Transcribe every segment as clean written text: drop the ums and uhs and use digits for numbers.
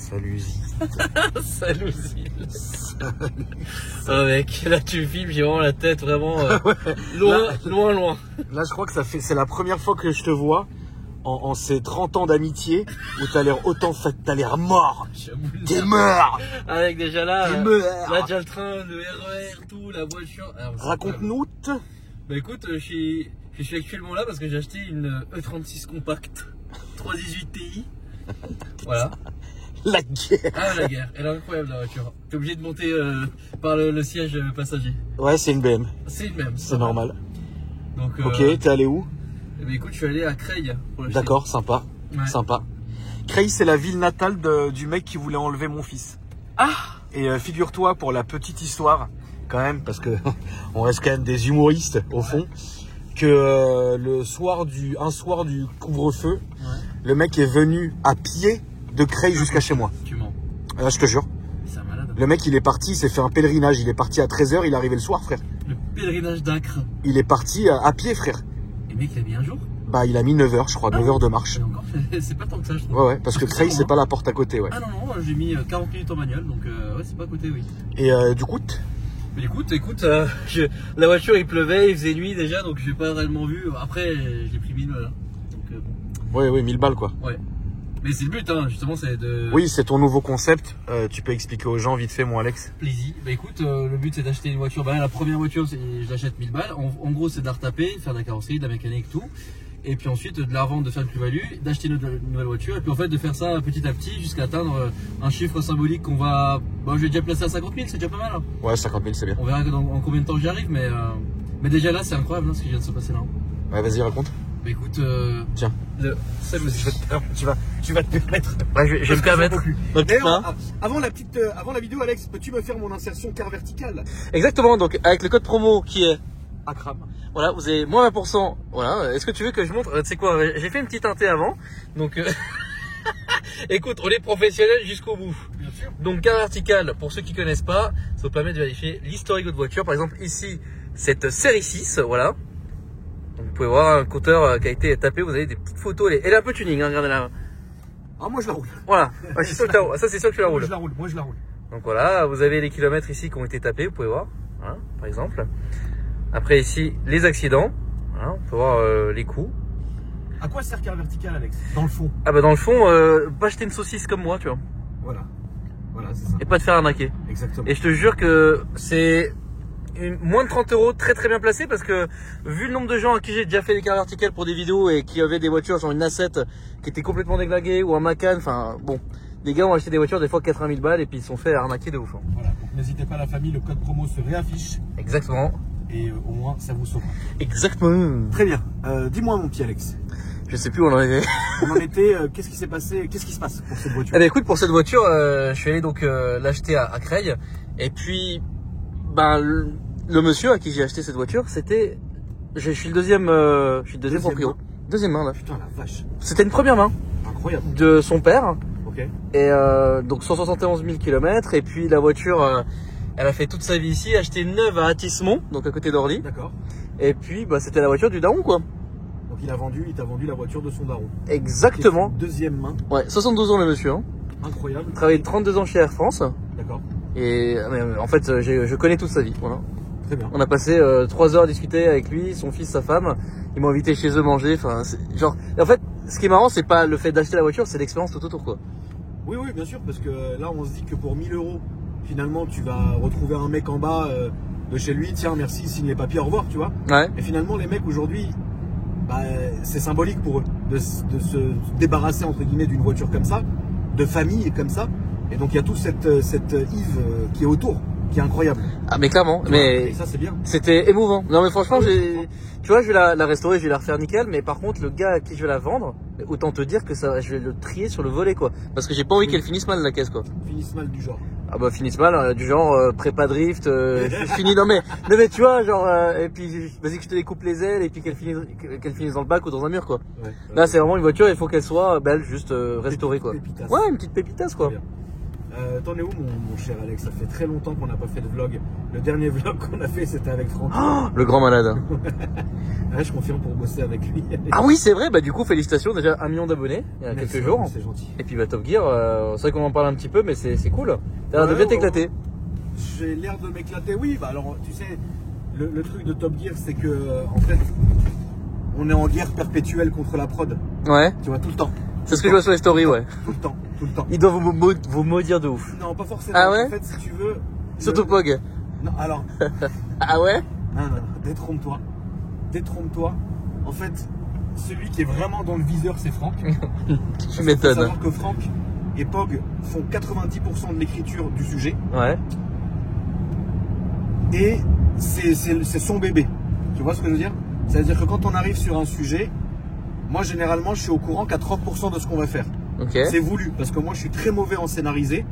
Salut Zil. Salut Zil. Ah mec, là tu filmes, j'ai vraiment la tête vraiment Ouais. loin. Là, je crois que c'est la première fois que je te vois en ces 30 ans d'amitié où t'as l'air autant fait, t'as l'air mort. T'es mort. Avec déjà là, T'es mort. là déjà le train, le RER, tout, la voiture. Raconte-nous. Bah écoute, je suis actuellement là parce que j'ai acheté une E36 compacte 318 Ti. Voilà. La guerre. Ah la guerre, elle est incroyable la voiture. T'es obligé de monter par le siège passager. Ouais, c'est une BM. C'est une même. C'est normal. Donc, Ok, t'es allé où? Bah écoute, je suis allé à Creil pour l'acheter. D'accord, sympa. Ouais. Sympa. Creil, c'est la ville natale du mec qui voulait enlever mon fils. Ah. Et figure-toi, pour la petite histoire, quand même, parce que on reste quand même des humoristes au fond, que un soir du couvre-feu, le mec est venu à pied de Creil jusqu'à chez moi. Tu mens. Je te jure. C'est un malade. Le mec, il est parti, il s'est fait un pèlerinage. Il est parti à 13h, il est arrivé le soir, frère. Le pèlerinage d'Acre. Il est parti à pied, frère. Et mec, il a mis un jour. Bah, il a mis 9h, je crois, 9h de marche. Et encore, c'est pas tant que ça, je trouve. Ouais, parce que Creil, c'est pas la porte à côté, ouais. Ah non, j'ai mis 40 minutes en bagnole, donc ouais, c'est pas à côté, oui. Et du coup, Mais écoute, la voiture, il pleuvait, il faisait nuit déjà, donc j'ai pas réellement vu. Après, j'ai pris 1000 balles. Hein. Donc bon. ouais, 1000 balles, quoi. Ouais. Mais c'est le but, hein, justement, c'est de... Oui, c'est ton nouveau concept. Tu peux expliquer aux gens vite fait, mon Alex. Plaisir. Bah écoute, le but c'est d'acheter une voiture. Bah là, la première voiture, je l'achète 1000 balles. En gros, c'est de la retaper, faire de la carrosserie, de la mécanique, tout. Et puis ensuite, de la revendre, de faire une plus-value, d'acheter une nouvelle voiture. Et puis en fait, de faire ça petit à petit jusqu'à atteindre un chiffre symbolique qu'on va... Bah, je vais déjà placer à 50 000, c'est déjà pas mal. Hein. Ouais, 50 000, c'est bien. On verra en combien de temps j'y arrive, mais déjà là, c'est incroyable hein, ce qui vient de se passer là. Ouais, vas-y, raconte. Bah écoute, tiens. Tu vas te permettre. Ouais, je vais me permettre. D'ailleurs, avant la vidéo, Alex, peux-tu me faire mon insertion car verticale? Exactement, donc avec le code promo qui est Akram. voilà, vous avez moins 20%. Voilà, est-ce que tu veux que je montre? Tu sais quoi, j'ai fait une petite inté avant. Donc, écoute, on est professionnel jusqu'au bout. Bien sûr. Donc, car vertical, pour ceux qui connaissent pas, ça vous permet de vérifier l'historique de votre voiture. Par exemple, ici, cette série 6, voilà. Donc, vous pouvez voir un compteur qui a été tapé. Vous avez des petites photos. Elle est un peu tuning, hein, regardez là. Ah, moi je la roule. Voilà. Ouais, ça, c'est sûr que tu la roules. Moi je la roule. Donc voilà, vous avez les kilomètres ici qui ont été tapés, vous pouvez voir, voilà, par exemple. Après ici, les accidents, voilà, on peut voir les coups. À quoi sert car verticale, Alex? Dans le fond. Ah bah dans le fond, pas acheter une saucisse comme moi, tu vois. Voilà, c'est ça. Et pas te faire arnaquer. Exactement. Et je te jure que c'est moins de 30 € très très bien placé parce que vu le nombre de gens à qui j'ai déjà fait des cars verticales pour des vidéos et qui avaient des voitures genre une A7 qui était complètement déglaguée ou un Macan, enfin bon, les gars ont acheté des voitures des fois 80 000 balles et puis ils se sont fait arnaquer de ouf. Hein. Voilà, donc n'hésitez pas la famille, le code promo se réaffiche. Exactement. Et au moins ça vous sauvera. Exactement. Très bien. Dis-moi mon petit Alex. Je sais plus où on en était. On en était, qu'est-ce qui s'est passé, qu'est-ce qui se passe pour cette voiture? Eh ben écoute, pour cette voiture, je suis allé donc l'acheter à Creil. Et puis, ben le monsieur à qui j'ai acheté cette voiture, c'était, je suis le deuxième proprio. Deuxième main là. Putain la vache. C'était une première main. Incroyable. De son père. Ok. Et donc 171 000 km. Et puis la voiture, elle a fait toute sa vie ici, acheté une neuve à Athis-Mont, donc à côté d'Orly. D'accord. Et puis bah c'était la voiture du daron quoi. Donc il t'a vendu la voiture de son daron. Exactement. Deuxième main. Ouais, 72 ans le monsieur. Hein. Incroyable. Il travaillait 32 ans chez Air France. D'accord. Et en fait, je connais toute sa vie. Voilà. Très bien. On a passé 3 heures à discuter avec lui, son fils, sa femme. Ils m'ont invité chez eux manger. Enfin, genre. Et en fait, ce qui est marrant, c'est pas le fait d'acheter la voiture, c'est l'expérience tout autour, quoi. Oui, bien sûr, parce que là, on se dit que pour 1000 €, finalement, tu vas retrouver un mec en bas de chez lui. Tiens, merci, signe les papiers, au revoir, tu vois. Ouais. Et finalement, les mecs aujourd'hui, bah, c'est symbolique pour eux de se débarrasser entre guillemets d'une voiture comme ça, de famille comme ça. Et donc, il y a toute cette Yves qui est autour, qui est incroyable. Ah mais clairement, Et ça c'est bien. C'était émouvant. Non mais franchement, tu vois, je vais la restaurer, je vais la refaire nickel. Mais par contre, le gars à qui je vais la vendre, autant te dire que ça, je vais le trier sur le volet quoi, parce que j'ai pas envie qu'elle finisse mal la caisse quoi. Finisse mal du genre. Ah bah finisse mal, du genre prépa drift, fini. Non mais tu vois genre et puis vas-y que je te découpe les ailes et puis qu'elle finisse dans le bac ou dans un mur quoi. Ouais. Là c'est vraiment une voiture, il faut qu'elle soit belle, juste restaurée quoi. Pépitas. Ouais, une petite pépitasse quoi. T'en es où mon cher Alex? Ça fait très longtemps qu'on n'a pas fait de vlog. Le dernier vlog qu'on a fait c'était avec Franck. Oh, le grand malade. Ouais, je confirme pour bosser avec lui. Ah oui, c'est vrai. Bah du coup, félicitations, déjà 1 million d'abonnés il y a Merci, quelques jours. C'est gentil. Et puis bah Top Gear, c'est vrai qu'on en parle un petit peu, mais c'est cool. T'as l'air de Ouais, bien t'éclater. J'ai l'air de m'éclater, oui. Bah alors, tu sais, le truc de Top Gear, c'est que en fait, on est en guerre perpétuelle contre la prod. Ouais. Tu vois, tout le temps. C'est ce que je vois sur les stories, ouais. Tout le temps, tout le temps. Ils doivent vous maudire de ouf. Non, pas forcément. Ah ouais? En fait, si tu veux. Surtout Pog. Non, alors. Ah ouais? Non, détrompe-toi. Détrompe-toi. En fait, celui qui est vraiment dans le viseur, c'est Franck. Tu m'étonnes. Il faut savoir que Franck et Pog font 90% de l'écriture du sujet. Ouais. Et c'est son bébé. Tu vois ce que je veux dire? C'est-à-dire que quand on arrive sur un sujet, moi généralement je suis au courant qu'à 30% de ce qu'on va faire. Ok. C'est voulu parce que moi je suis très mauvais en scénarisé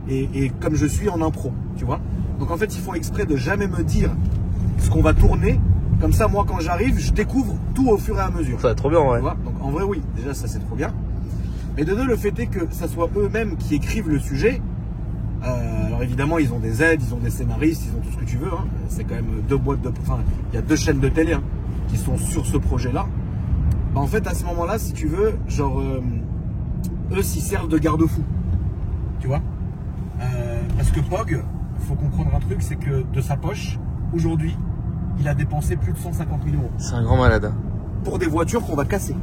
et comme je suis en impro, tu vois. Donc en fait ils font exprès de jamais me dire ce qu'on va tourner. Comme ça moi quand j'arrive je découvre tout au fur et à mesure. Ça va trop bien, ouais. Tu vois. Donc en vrai oui, déjà ça c'est trop bien. Mais de deux, le fait est que ça soit eux-mêmes qui écrivent le sujet. Alors évidemment ils ont des aides, ils ont des scénaristes, ils ont tout ce que tu veux. Hein. C'est quand même deux boîtes de, enfin il y a 2 chaînes de télé hein, qui sont sur ce projet-là. Bah, en fait à ce moment-là, si tu veux, genre eux s'y servent de garde-fou. Tu vois. Parce que Pog, faut comprendre un truc, c'est que de sa poche, aujourd'hui, il a dépensé plus de 150 000 €. C'est un grand malade. Pour des voitures qu'on va casser.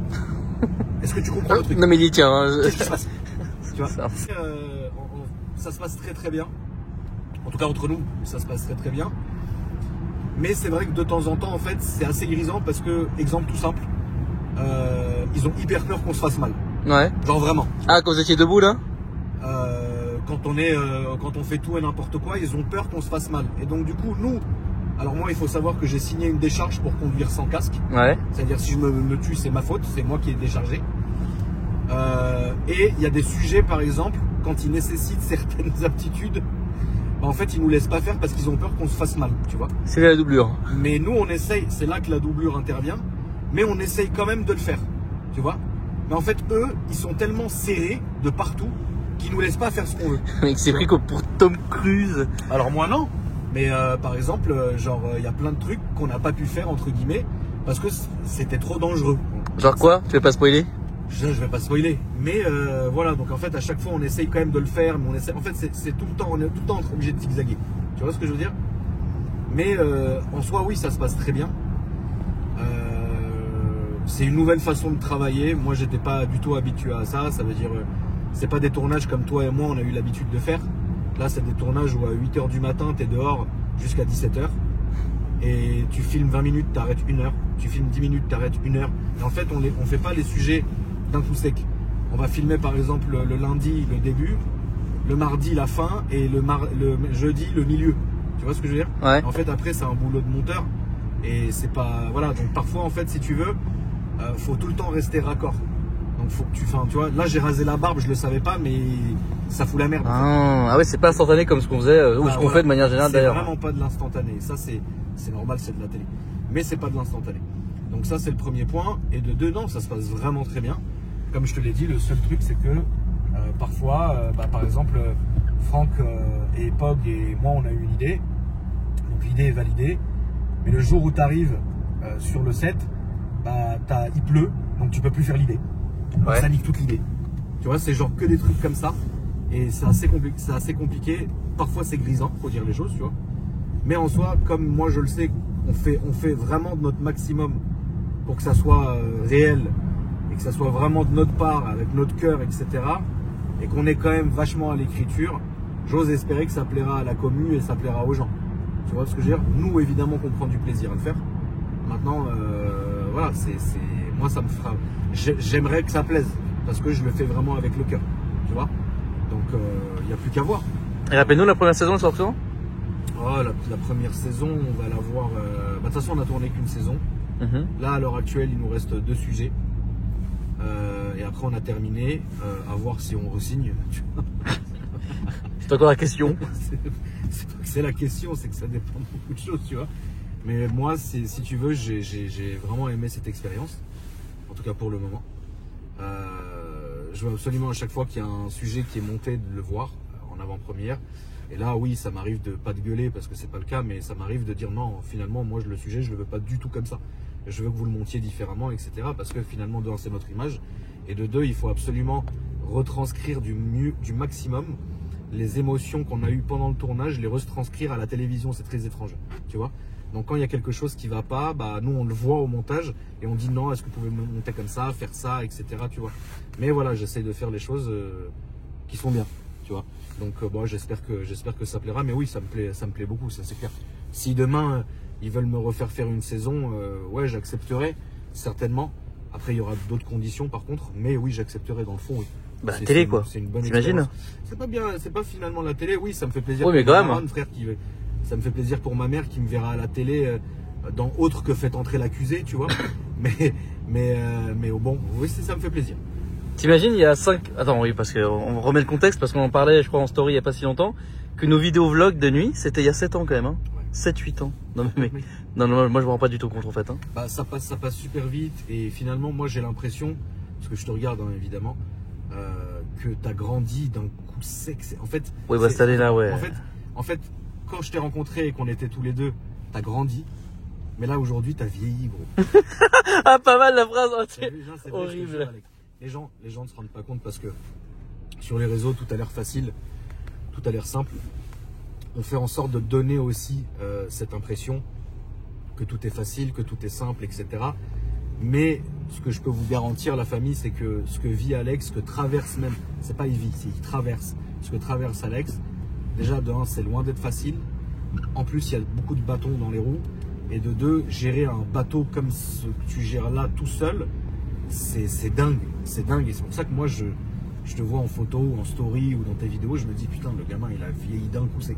Est-ce que tu comprends le truc? Non mais il y tient. Hein. Qu'est-ce qui se passe? Tu vois Ça. Ça se passe très très bien. En tout cas entre nous, ça se passe très très bien. Mais c'est vrai que de temps en temps, en fait, c'est assez grisant parce que, exemple tout simple, ils ont hyper peur qu'on se fasse mal. Ouais. Genre vraiment. Ah, quand vous étiez debout là? Quand on fait tout et n'importe quoi, ils ont peur qu'on se fasse mal. Et donc du coup, nous, alors moi, il faut savoir que j'ai signé une décharge pour conduire sans casque. Ouais. C'est-à-dire si je me tue, c'est ma faute, c'est moi qui ai déchargé. Et il y a des sujets, par exemple, quand ils nécessitent certaines aptitudes, bah, en fait, ils nous laissent pas faire parce qu'ils ont peur qu'on se fasse mal, tu vois. C'est la doublure. Mais nous, on essaye, c'est là que la doublure intervient, mais on essaye quand même de le faire, tu vois. Mais en fait, eux, ils sont tellement serrés de partout qu'ils nous laissent pas faire ce qu'on veut. Mec, c'est pris comme pour Tom Cruise. Alors moi, non. Mais par exemple, genre, il y a plein de trucs qu'on n'a pas pu faire, entre guillemets, parce que c'était trop dangereux. Genre quoi? Tu veux pas spoiler? Je vais pas spoiler, mais voilà, donc en fait à chaque fois on essaye quand même de le faire, mais on essaie, en fait c'est tout le temps, on est tout le temps obligé de zigzaguer, tu vois ce que je veux dire? Mais en soi oui ça se passe très bien, c'est une nouvelle façon de travailler, moi j'étais pas du tout habitué à ça, ça veut dire c'est pas des tournages comme toi et moi on a eu l'habitude de faire, là c'est des tournages où à 8h du matin t'es dehors jusqu'à 17h, et tu filmes 20 minutes, t'arrêtes 1 heure, tu filmes 10 minutes, t'arrêtes 1 heure, et en fait on fait pas les sujets d'un coup sec. On va filmer par exemple le lundi le début, le mardi la fin et le jeudi le milieu. Tu vois ce que je veux dire? Ouais. En fait après c'est un boulot de monteur et c'est pas voilà, donc parfois en fait si tu veux faut tout le temps rester raccord. Donc faut que tu vois, là j'ai rasé la barbe, je le savais pas mais ça fout la merde. En fait. Ah ouais, c'est pas instantané comme ce qu'on faisait ou ce qu'on fait de manière générale d'ailleurs. C'est vraiment pas de l'instantané. Ça c'est normal, c'est de la télé. Mais c'est pas de l'instantané. Donc ça c'est le premier point. Et de deux, non, ça se passe vraiment très bien. Comme je te l'ai dit, le seul truc c'est que parfois, par exemple, Franck et Pog et moi on a eu une idée. Donc l'idée est validée. Mais le jour où tu arrives sur le set, il pleut, donc tu peux plus faire l'idée. Donc ça nique toute l'idée. Tu vois, c'est genre que des trucs comme ça. Et c'est assez compliqué. Parfois c'est grisant, faut dire les choses, tu vois. Mais en soi, comme moi je le sais, on fait vraiment de notre maximum pour que ça soit réel et que ça soit vraiment de notre part, avec notre cœur, etc. Et qu'on est quand même vachement à l'écriture. J'ose espérer que ça plaira à la commu et ça plaira aux gens. Tu vois ce que je veux dire? Nous, évidemment, qu'on prend du plaisir à le faire. Maintenant, voilà, moi, ça me fera. J'aimerais que ça plaise parce que je le fais vraiment avec le cœur. Tu vois? Donc, il n'y a plus qu'à voir. Et rappelle-nous, la première saison, elle sort quand? Oh, la première saison, on va la voir. De toute façon, on a tourné qu'une saison. Là, à l'heure actuelle, il nous reste 2 sujets. Et après, on a terminé. À voir si on re-signe. C'est encore la question. C'est pas que c'est la question, c'est que ça dépend de beaucoup de choses, tu vois. Mais moi, si tu veux, j'ai vraiment aimé cette expérience. En tout cas, pour le moment. Je veux absolument à chaque fois qu'il y a un sujet qui est monté de le voir en en avant-première. Et là, oui, ça m'arrive de pas de gueuler parce que c'est pas le cas, mais ça m'arrive de dire non, finalement, moi, le sujet, je le veux pas du tout comme ça. Je veux que vous le montiez différemment, etc. Parce que finalement, de un, c'est notre image. Et de deux, il faut absolument retranscrire du maximum les émotions qu'on a eues pendant le tournage, les retranscrire à la télévision, c'est très étrange, tu vois. Donc quand il y a quelque chose qui va pas, bah nous on le voit au montage et on dit non, est-ce que vous pouvez me monter comme ça, faire ça, etc. Tu vois. Mais voilà, j'essaye de faire les choses qui sont bien, tu vois. Donc bon, j'espère que ça plaira. Mais oui, ça me plaît beaucoup, ça c'est clair. Si demain ils veulent me refaire faire une saison, ouais, j'accepterai certainement. Après, il y aura d'autres conditions par contre, mais oui, j'accepterai dans le fond. Oui. Bah, télé quoi. C'est une bonne T'imagines? C'est pas bien, c'est pas finalement la télé. Oui, ça me fait plaisir. Oui, mais pour quand ma même. daronne, frère, ça me fait plaisir pour ma mère qui me verra à la télé dans autre que Faites entrer l'accusé, tu vois. mais au bon, oui, ça me fait plaisir. T'imagines, il y a 5... Attends, oui, parce qu'on remet le contexte, parce qu'on en parlait, je crois, en story il y a pas si longtemps, que nos vidéos vlogs de nuit, c'était il y a 7 ans quand même, hein. Ouais. 7-8 ans. Non, mais non, moi je me rends pas du tout compte en fait. Hein. Bah, ça passe super vite et finalement, moi j'ai l'impression, parce que je te regarde hein, évidemment, que t'as grandi d'un coup sec. En fait, Oui, bah cette année-là, ouais. En fait, quand je t'ai rencontré et qu'on était tous les deux, t'as grandi. Mais là aujourd'hui, t'as vieilli, gros. Ah, pas mal la phrase. Oh, c'est C'est horrible. vrai, Alex. Les gens ne se rendent pas compte parce que sur les réseaux, tout a l'air facile, tout a l'air simple. On fait en sorte de donner aussi cette impression que tout est facile, que tout est simple, etc. Mais ce que je peux vous garantir, la famille, c'est que ce que vit Alex, ce que traverse même, c'est pas il vit, c'est il traverse. Ce que traverse Alex, déjà de un, c'est loin d'être facile. En plus, il y a beaucoup de bâtons dans les roues. Et de deux, gérer un bateau comme ce que tu gères là tout seul, c'est dingue. C'est dingue. Et c'est pour ça que moi, je te vois en photo, en story ou dans tes vidéos, je me dis putain, le gamin, il a vieilli d'un coup sec.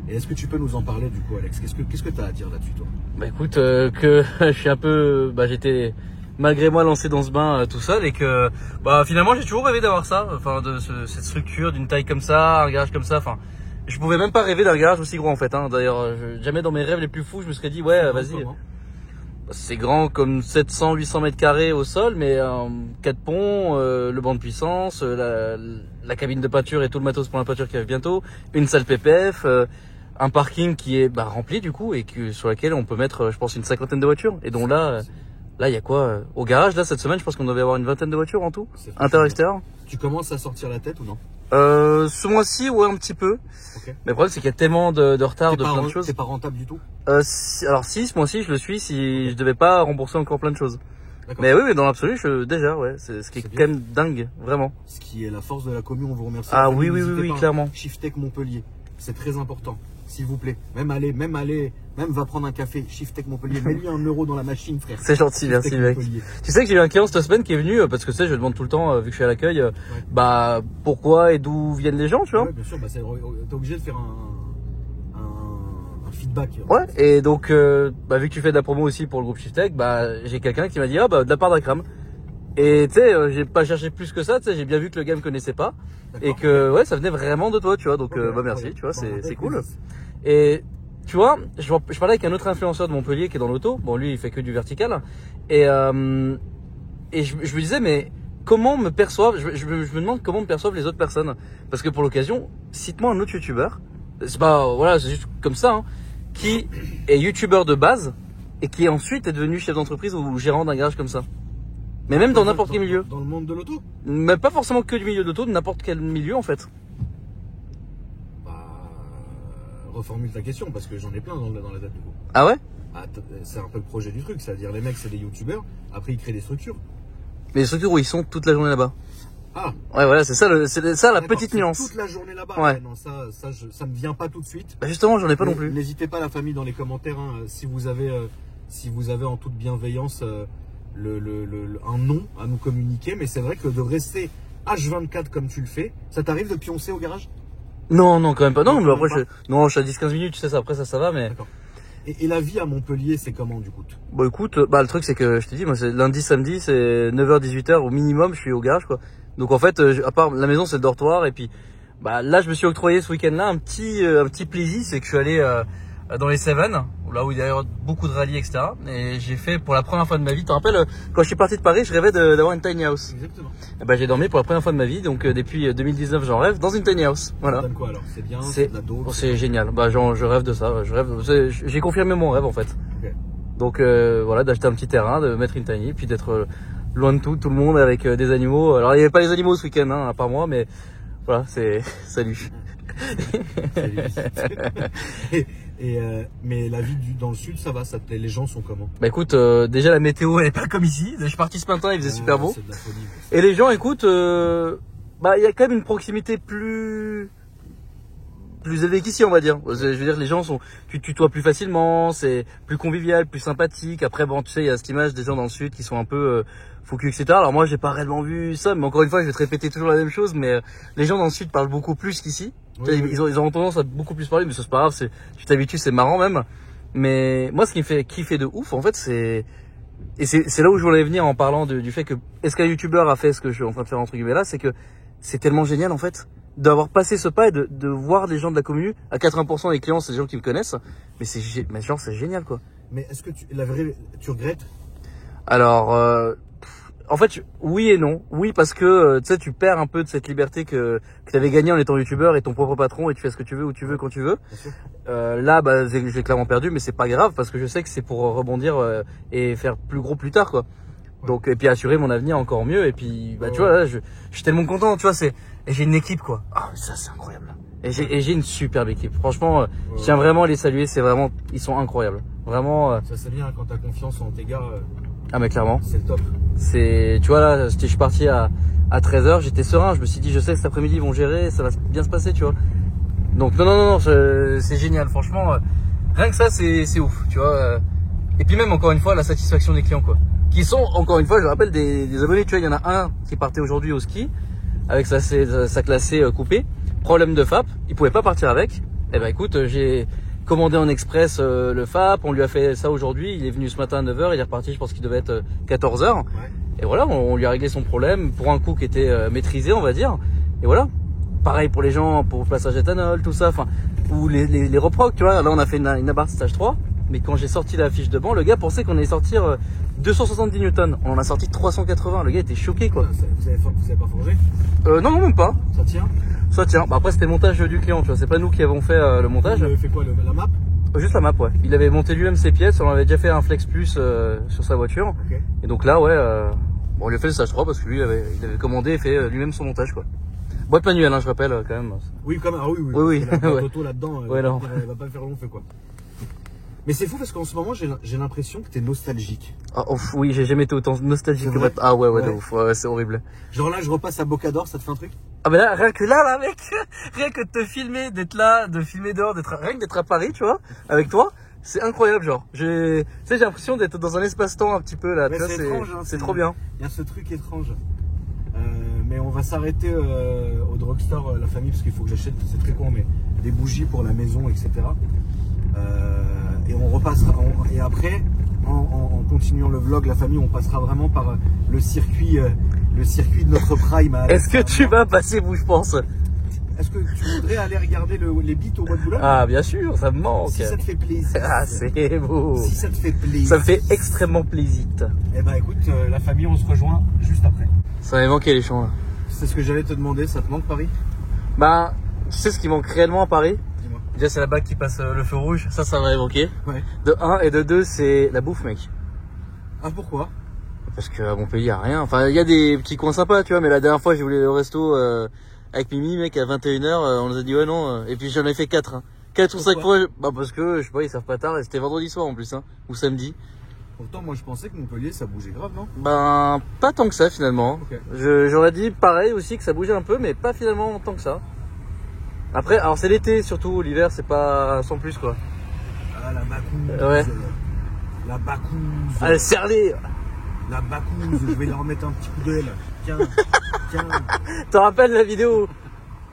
Et est-ce que tu peux nous en parler du coup, Alex? Qu'est-ce que tu as à dire là-dessus, toi? Bah écoute, que je suis un peu... Bah j'étais malgré moi lancé dans ce bain tout seul et que bah finalement j'ai toujours rêvé d'avoir ça, enfin de cette structure d'une taille comme ça, un garage comme ça, enfin... Je pouvais même pas rêver d'un garage aussi gros en fait, hein. D'ailleurs jamais dans mes rêves les plus fous je me serais dit ouais vas-y. C'est grand comme 700-800 mètres carrés au sol, mais 4 ponts, le banc de puissance, la cabine de pâture et tout le matos pour la pâture qui arrive bientôt, une salle PPF, un parking qui est rempli du coup et sur laquelle on peut mettre je pense une 50aine de voitures. Et donc là il y a quoi au garage là cette semaine je pense qu'on devait avoir une 20aine de voitures en tout, intérieur-extérieur. Tu commences à sortir la tête ou non? Ce mois-ci ouais un petit peu. Okay. Mais le problème c'est qu'il y a tellement de retard de plein de choses. C'est pas rentable du tout? Alors si ce mois-ci je le suis si je devais pas rembourser encore plein de choses. Mais oui, mais dans l'absolu, déjà, ouais, c'est ce qui est quand même dingue, vraiment. Ce qui est la force de la commune, on vous remercie. Ah oui, clairement. Shiftech Montpellier, c'est très important, s'il vous plaît. Même va prendre un café, Shiftech Montpellier, mets-lui 1 euro dans la machine, frère. C'est gentil, merci mec. Tu sais que j'ai eu un client cette semaine qui est venu, parce que tu sais, je demande tout le temps, vu que je suis à l'accueil, bah pourquoi et d'où viennent les gens, tu vois. Ouais, bien sûr, bah, t'es obligé de faire un feedback. Ouais, et donc, vu que tu fais de la promo aussi pour le groupe Shiftech, bah j'ai quelqu'un qui m'a dit, de la part d'Akram. Et tu sais, j'ai pas cherché plus que ça, tu sais, j'ai bien vu que le gars me connaissait pas. Et que, ouais, ça venait vraiment de toi, tu vois, donc, merci, tu vois, c'est cool. Et, tu vois, je parlais avec un autre influenceur de Montpellier qui est dans l'auto. Bon, lui, il fait que du vertical. Et je me disais, mais comment me perçoivent, je me demande comment me perçoivent les autres personnes. Parce que pour l'occasion, cite-moi un autre youtubeur. C'est pas, voilà, c'est juste comme ça, hein, qui est youtubeur de base et qui ensuite est devenu chef d'entreprise ou gérant d'un garage comme ça. Mais même dans n'importe quel milieu. Dans le monde de l'auto? Mais pas forcément que du milieu d'auto, de n'importe quel milieu en fait. Reformule ta question parce que j'en ai plein dans la tête du coup. Ah ouais? C'est un peu le projet du truc, c'est-à-dire les mecs c'est des youtubeurs, après ils créent des structures. Mais les structures où ils sont toute la journée là-bas. Ah. Ouais voilà, c'est ça la petite nuance. Toute la journée là-bas. Ouais. Non, ça me vient pas tout de suite. Bah justement, j'en ai pas non plus. N'hésitez pas la famille dans les commentaires hein, si vous avez en toute bienveillance un nom à nous communiquer, mais c'est vrai que de rester H24 comme tu le fais, ça t'arrive de pioncer au garage? Non, quand même pas. Non, mais après, je suis à 10-15 minutes, tu sais, ça, après ça va, mais. D'accord. Et la vie à Montpellier, c'est comment du coup? Bon, écoute, le truc, c'est que je t'ai dit, moi, c'est lundi, samedi, c'est 9h-18h au minimum, je suis au garage, quoi. Donc, en fait, à part la maison, c'est le dortoir, et puis, là, je me suis octroyé ce week-end-là un petit plaisir, c'est que je suis allé, dans les Cévennes, là où il y a beaucoup de rallyes, etc. Et j'ai fait pour la première fois de ma vie, tu te rappelles, quand je suis parti de Paris, je rêvais d'avoir une tiny house. Exactement. Et ben, j'ai dormi pour la première fois de ma vie, donc depuis 2019 j'en rêve, dans une tiny house. Voilà. Ça donne quoi alors? C'est bien, c'est de la dose. C'est génial, bah, je rêve de ça, j'ai confirmé mon rêve en fait. Ok. Donc voilà, d'acheter un petit terrain, de mettre une tiny, puis d'être loin de tout le monde avec des animaux. Alors il n'y avait pas les animaux ce week-end, hein, à part moi, mais voilà, c'est salut. Mais la vie dans le sud, ça va, ça te plaît? Les gens sont comment? Bah écoute, déjà la météo elle est pas comme ici. Je suis parti ce matin, il faisait super beau. C'est de la folie. Et les gens, écoute, bah il y a quand même une proximité plus élevée qu'ici, on va dire. Je veux dire, les gens tu te tutoies plus facilement, c'est plus convivial, plus sympathique. Après, bon, tu sais, il y a cette image des gens dans le sud qui sont un peu faux cul, etc. Alors moi, j'ai pas réellement vu ça, mais encore une fois, je vais te répéter toujours la même chose, mais les gens dans le sud parlent beaucoup plus qu'ici. Oui, Ils ont tendance à beaucoup plus parler, mais ça c'est pas grave, tu t'habitues, c'est marrant même. Mais moi, ce qui me fait kiffer de ouf, en fait, c'est là où je voulais venir en parlant du fait que est-ce qu'un youtubeur a fait ce que je suis en train de faire entre guillemets là, c'est que c'est tellement génial en fait d'avoir passé ce pas et de voir des gens de la commune. À 80% des clients, c'est des gens qui me connaissent, mais c'est génial quoi. Mais est-ce que tu regrettes? Alors, en fait, oui et non. Oui, parce que tu sais, tu perds un peu de cette liberté que tu avais gagnée en étant youtubeur et ton propre patron et tu fais ce que tu veux, où tu veux, quand tu veux. Là, bah, j'ai clairement perdu, mais c'est pas grave parce que je sais que c'est pour rebondir et faire plus gros plus tard, quoi. Ouais. Donc, et puis assurer mon avenir encore mieux. Et puis, bah, tu vois, là, je suis tellement content, tu vois, et j'ai une équipe, quoi. Ah, ça, c'est incroyable. Et j'ai une superbe équipe. Franchement, je tiens vraiment à les saluer. Ils sont incroyables. Vraiment. Ça, c'est bien quand t'as confiance en tes gars. Ah mais clairement. C'est le top. Tu vois là, je suis parti à 13h, j'étais serein, je me suis dit je sais que cet après-midi ils vont gérer, ça va bien se passer, tu vois. Donc non, c'est génial, franchement, rien que ça c'est ouf, tu vois. Et puis même encore une fois la satisfaction des clients quoi. Qui sont encore une fois, je rappelle des abonnés, tu vois, il y en a un qui partait aujourd'hui au ski avec sa classée coupée, problème de FAP, il pouvait pas partir avec. Eh ben écoute, j'ai commandé en express le FAP, on lui a fait ça aujourd'hui, il est venu ce matin à 9h, il est reparti, je pense qu'il devait être 14h. Ouais. Et voilà, on lui a réglé son problème pour un coût qui était maîtrisé, on va dire. Et voilà. Pareil pour les gens, pour le passage éthanol, tout ça, enfin, ou les reprocs, tu vois. Là, on a fait une Abarth stage 3, mais quand j'ai sorti la fiche de banc, le gars pensait qu'on allait sortir 270 newtons. On en a sorti 380. Le gars était choqué, quoi. Vous avez pas forgé? Non, même pas. Ça tient? Ça tient. Bah, après, c'était le montage du client, tu vois. C'est pas nous qui avons fait le montage. Vous avez fait quoi, la map? Juste la map, ouais. Il avait monté lui-même ses pièces, on avait déjà fait un Flex Plus sur sa voiture. Okay. Et donc là, ouais, on lui a fait le stage 3 parce que lui, il avait commandé et fait lui-même son montage, quoi. Boîte manuelle, hein, je rappelle, quand même. Oui, quand même. Ah oui. Oui. La auto là-dedans, ouais, elle va pas faire long feu, quoi. Mais c'est fou parce qu'en ce moment, j'ai l'impression que t'es nostalgique. Ah, oui, j'ai jamais été autant nostalgique que maintenant. Ah ouais, de ouf. Ouais, c'est horrible. Genre là, je repasse à Bocador, ça te fait un truc? Ah ben là, rien que là, mec, rien que de te filmer, d'être là, de filmer dehors, rien que d'être à Paris, tu vois, avec toi, c'est incroyable, genre. J'ai l'impression d'être dans un espace-temps un petit peu là. C'est étrange, hein, c'est trop bien. Il y a ce truc étrange. Mais on va s'arrêter au drugstore, la famille, parce qu'il faut que j'achète, c'est très con, mais des bougies pour la maison, etc. Et on repassera. Et après, en continuant le vlog, la famille, on passera vraiment par le circuit de notre prime. Est-ce que tu vas passer vous, je pense? Est-ce que tu voudrais aller regarder les beats au Bois de Boulogne? Ah, bien sûr, ça me manque. Si ça te fait plaisir. Ah, c'est beau. Si ça te fait plaisir. Ça me fait extrêmement plaisir. Eh ben écoute, la famille, on se rejoint juste après. Ça m'avait manqué les champs là. C'est ce que j'allais te demander, ça te manque Paris? Bah, tu sais ce qui manque réellement à Paris? Dis-moi. Déjà, c'est la BAC qui passe le feu rouge, ça m'a évoqué. Ouais. De 1 et de 2, c'est la bouffe, mec. Ah, pourquoi? Parce qu'à Montpellier, il y a rien. Enfin, il y a des petits coins sympas, tu vois, mais la dernière fois, j'ai voulu aller au resto avec Mimi, mec, à 21h, on nous a dit ouais, non. Et puis j'en ai fait 4. Hein. 4 ou 5 fois. Bah, parce que, je sais pas, ils savent pas tard, et c'était vendredi soir en plus, hein, ou samedi. Pourtant, moi, je pensais que Montpellier, ça bougeait grave, non? Ben, pas tant que ça, finalement. Okay. J'aurais dit pareil aussi, que ça bougeait un peu, mais pas finalement tant que ça. Après, alors c'est l'été surtout, l'hiver, c'est pas sans plus, quoi. Ah, la bacouze. Ouais. La bacouze. Ah, serre-les. La bacouze, je vais leur mettre un petit coup d'œil, là. Tiens. T'en rappelles la vidéo?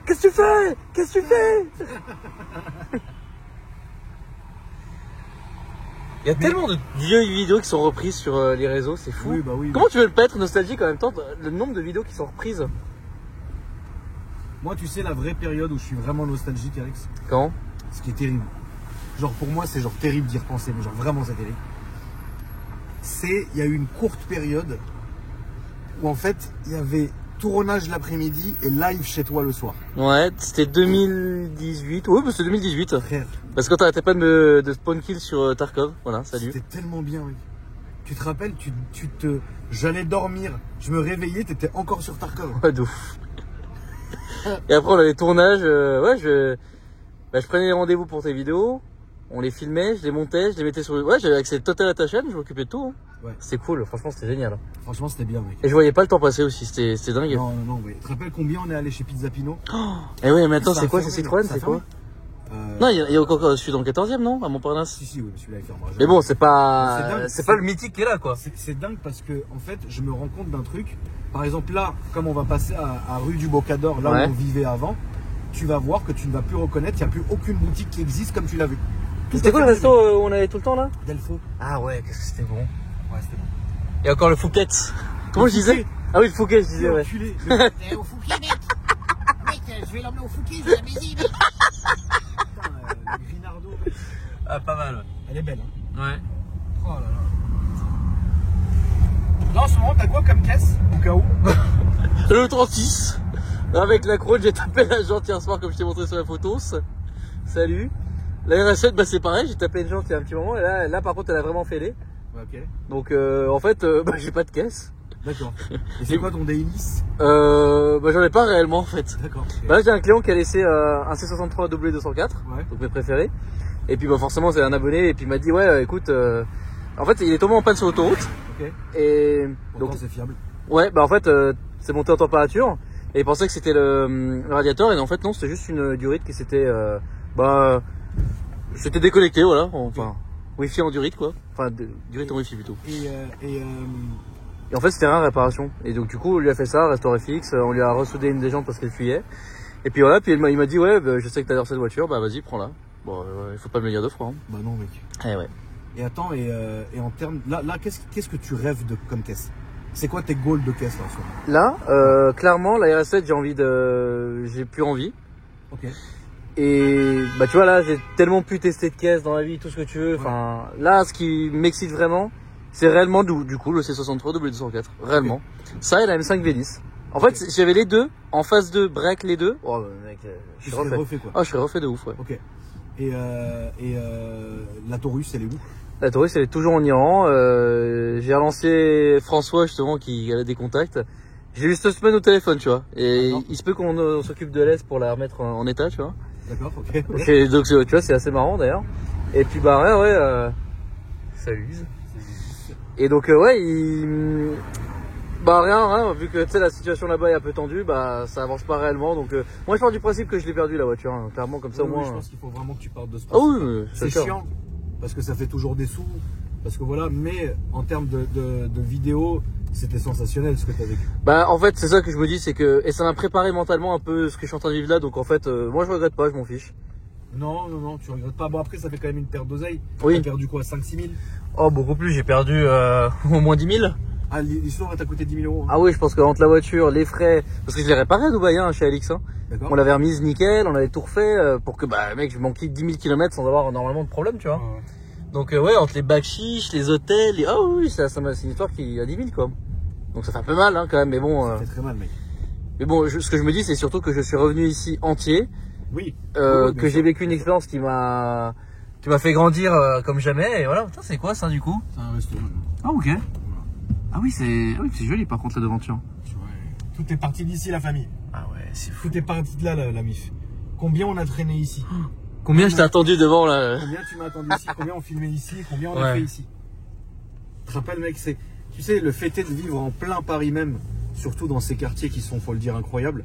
Qu'est-ce que tu fais? Qu'est-ce que tu fais? Il y a tellement de vieilles vidéos qui sont reprises sur les réseaux, c'est fou. Oui, bah oui. Comment tu veux pas être nostalgique en même temps, le nombre de vidéos qui sont reprises? Moi, tu sais, la vraie période où je suis vraiment nostalgique, Alex. Quand? Ce qui est terrible. genre pour moi c'est genre terrible d'y repenser, mais genre vraiment c'est terrible. Il y a eu une courte période où en fait il y avait tournage l'après-midi et live chez toi le soir. Ouais, c'était 2018. Oui, bah, c'était 2018. Frère, Parce que t'arrêtais pas de spawn kill sur Tarkov. Voilà, salut. c'était tellement bien, mec. Tu te rappelles, j'allais dormir, je me réveillais, t'étais encore sur Tarkov. Ouais, de ouf. Et après, on avait tournage. Ouais, je prenais les rendez-vous pour tes vidéos. On les filmait, je les montais, je les mettais sur le. Ouais, j'avais accès total à ta chaîne, je m'occupais de tout. Hein. Ouais. C'était cool, franchement, c'était génial. Franchement, c'était bien, mec. Et je voyais pas le temps passer aussi, c'était dingue. Non, ouais. Tu te rappelles combien on est allé chez Pizza Pino? Et oui, mais attends, Ça c'est a quoi, fermé, c'est Citroën, ça a c'est quoi? fermé. Non, il y a encore celui dans le 14e, non? À Montparnasse? Si, oui, mais celui-là il fermera jamais. Mais bon, c'est C'est pas. dingue, C'est pas le mythique qui est là, quoi. C'est dingue parce que en fait je me rends compte d'un truc. Par exemple là, comme on va passer à rue du Bocador, là Ouais. où on vivait avant, tu vas voir que tu ne vas plus reconnaître, il n'y a plus aucune boutique qui existe comme tu l'as vu. C'était quoi le resto où on allait tout le temps là? Delpho. Ah ouais, qu'est-ce que c'était bon. Ouais, c'était bon. Et encore le Fouquet. Comment je disais? Ah oui, le Fouquet, je disais, ouais. Enculé. Au Fouquet, mec. Mec, je vais l'emmener au Fouquet, je vais la baiser, mec. Putain, le Grinardo. Ah, pas mal. Elle est belle, hein. Ouais. Oh là là. Là en ce moment, t'as quoi comme caisse au cas où? Le 36. Avec la Croûte, j'ai tapé la jante hier soir comme je t'ai montré sur la photo. Salut. La RS7, bah c'est pareil, j'ai tapé une jante il y a un petit moment et là par contre elle a vraiment fêlé. Ouais, ok. Donc en fait, bah, j'ai pas de caisse. D'accord. Et c'est quoi ton dailies? Bah j'en ai pas réellement en fait. D'accord. ok. Bah là j'ai un client qui a laissé un C63 W204, Ouais. donc mes préférés. Et puis bah forcément c'est un abonné et puis il m'a dit ouais écoute, en fait il est tombé en panne sur l'autoroute Ok. et Pourtant donc c'est fiable. ouais bah en fait c'est monté en température et il pensait que c'était le radiateur et en fait non c'était juste une durite qui s'était c'était déconnecté voilà, enfin Wi-Fi en durite quoi, enfin durite en Wi-Fi plutôt. Et en fait c'était rien à réparation et donc du coup on lui a fait ça, restauré fixe, on lui a ressoudé une des jantes parce qu'elle fuyait. Et puis voilà, puis il m'a dit ouais bah, je sais que t'adores cette voiture, bah vas-y prends-la. Bon il faut pas me le dire deux fois. Hein. Bah non mec. Eh ouais. Et attends, et en termes. Là qu'est-ce que tu rêves de comme caisse? C'est quoi tes goals de caisse là en ce moment? Là, clairement, la RS7, j'ai plus envie. Ok. Et bah tu vois là, j'ai tellement pu tester de caisse dans la vie, tout ce que tu veux. Enfin, là, ce qui m'excite vraiment, c'est réellement du coup le C63 W204, réellement. Ça et la M5 V10. En fait, j'avais les deux en phase 2, break les deux. Oh mec, je Tu suis serais refait. refait quoi. Oh, je serais refait de ouf, ouais. Ok. Et la Taurus, elle est où? La Taurus, elle est toujours en Iran. J'ai relancé François justement qui a des contacts. J'ai eu cette semaine au téléphone, tu vois. Et il se peut qu'on s'occupe de l'Est pour la remettre en état, tu vois. D'accord, ok. Et donc tu vois, c'est assez marrant d'ailleurs. Et puis bah ouais, salut. Et donc ouais, bah rien, vu que tu sais la situation là-bas est un peu tendue, bah ça avance pas réellement. Donc moi je pars du principe que je l'ai perdu la voiture, hein, clairement comme ça au Oui, moins. je pense qu'il faut vraiment que tu partes de ce Ah oui, principe. C'est sûr. chiant parce que ça fait toujours des sous. Parce que voilà, mais en termes de vidéo, c'était sensationnel ce que tu as vécu. Bah en fait c'est ça que je me dis, c'est que et ça m'a préparé mentalement un peu ce que je suis en train de vivre là. Donc en fait moi je regrette pas, je m'en fiche. Non, tu regrettes pas. Bon après ça fait quand même une perte d'oseille. Oui. T'as perdu quoi, 5-6 000? Oh beaucoup plus, j'ai perdu au moins 10 000. Ah l'histoire t'a coûté 10 000 euros. Hein. Ah oui, je pense que entre la voiture, les frais, parce que je l'ai réparé à Dubaï hein, chez Alix. Hein. D'accord. On l'avait remise nickel, on avait tout refait pour que bah mec je manquais 10 000 km sans avoir normalement de problème, tu vois. Ouais. Donc ouais, entre les bacs chiches, les hôtels, oh oui, c'est une histoire qui a 10 000 quoi. Donc ça fait un peu mal hein, quand même, mais bon. Ça fait très mal mec. Mais bon, ce que je me dis, c'est surtout que je suis revenu ici entier, Oui. que j'ai vécu une expérience qui m'a fait grandir comme jamais. Et voilà, putain, c'est quoi ça du coup? C'est un restaurant. Ah ok. Ah oui, c'est joli par contre la devanture. Tout est parti d'ici la famille. Ah ouais, c'est fou. Tout est parti de là la MIF. Combien on a traîné ici? Combien je t'ai attendu devant là? Combien tu m'as attendu ici? Combien on filmait ici? Combien on a Ouais. fait ici? Tu te rappelles mec, tu sais, le fait de vivre en plein Paris même, surtout dans ces quartiers qui sont, faut le dire, incroyables,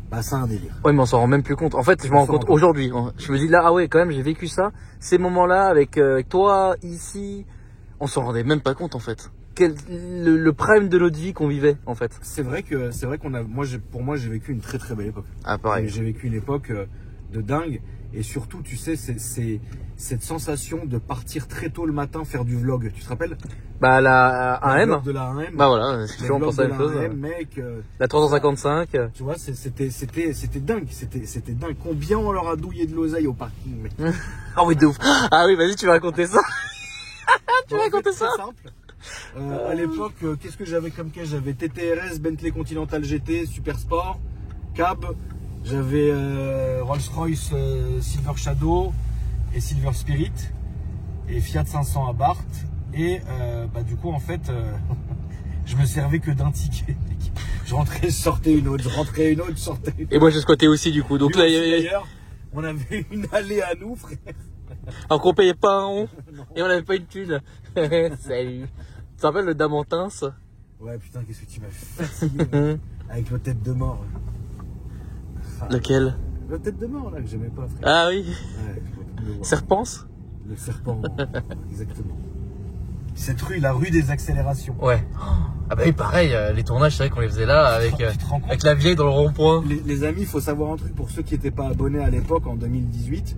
bah c'est un délire. Ouais, mais on s'en rend même plus compte. En fait, je me rends compte aujourd'hui. Je me dis là, ah ouais, quand même, j'ai vécu ça. Ces moments-là avec toi, ici, on s'en rendait même pas compte en fait. Le prime de notre vie qu'on vivait en fait. C'est vrai qu'on a, pour moi j'ai vécu une très très belle époque. Ah pareil. J'ai vécu une époque de dingue. Et surtout, tu sais, c'est cette sensation de partir très tôt le matin faire du vlog. Tu te rappelles? Bah la Le 1M. vlog de la 1M. Bah voilà, j'ai Le toujours vlog pensé à de la la même chose. 1M, mec. La 355. Tu vois, c'était dingue. C'était dingue. Combien on leur a douillé de l'oseille au parking, mec. Ah oui, de ouf. Ah oui, vas-y, tu vas raconter ça. Tu vas En fait, raconter c'est ça. simple. À l'époque, qu'est-ce que j'avais comme caisse? J'avais TTRS, Bentley Continental GT, Super Sport, Cab. J'avais Rolls-Royce Silver Shadow et Silver Spirit et Fiat 500 Abarth. Et bah, du coup, en fait, je me servais que d'un ticket. Je rentrais, je sortais une autre, je rentrais une autre, je sortais une autre. Et moi, j'ai squatté aussi, du coup. Donc Lui là, aussi, d'ailleurs, on avait une allée à nous, frère. alors qu'on payait pas un rond. Et on avait pas une thune. Salut. Tu te rappelles le Damantins? Ouais, putain, qu'est-ce que tu m'as fatigué avec le tête de mort. Ah, Lequel? le tête de mort, là, que j'aimais pas, frère. Ah oui. Ouais, je peux plus le voir. Serpence? Le serpent, exactement. Cette rue, la rue des accélérations. Ouais. Ah bah oui, pareil, les tournages, c'est vrai qu'on les faisait là avec, Tu te rends compte avec la vieille dans le rond-point. Les amis, il faut savoir un truc pour ceux qui n'étaient pas abonnés à l'époque, en 2018.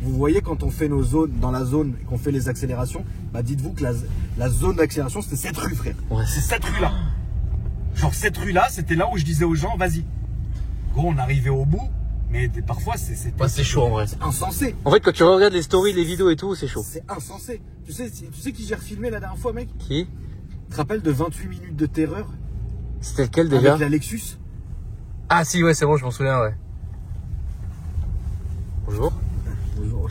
Vous voyez, quand on fait nos zones, dans la zone, et qu'on fait les accélérations, bah dites-vous que la zone d'accélération, c'était cette rue, frère. Ouais. C'est cette rue-là. Genre, cette rue-là, c'était là où je disais aux gens, vas-y. Gros, on arrivait au bout, mais parfois, Ouais, c'est chaud en vrai. c'est insensé. En fait, quand tu regardes les stories, les vidéos et tout, c'est chaud. C'est insensé. Tu sais qui j'ai refilmé la dernière fois, mec? Qui? Tu te rappelles de 28 minutes de terreur C'était lequel déjà? avec la Lexus? Ah si, ouais, c'est bon, je m'en souviens, ouais. Bonjour. Bonjour.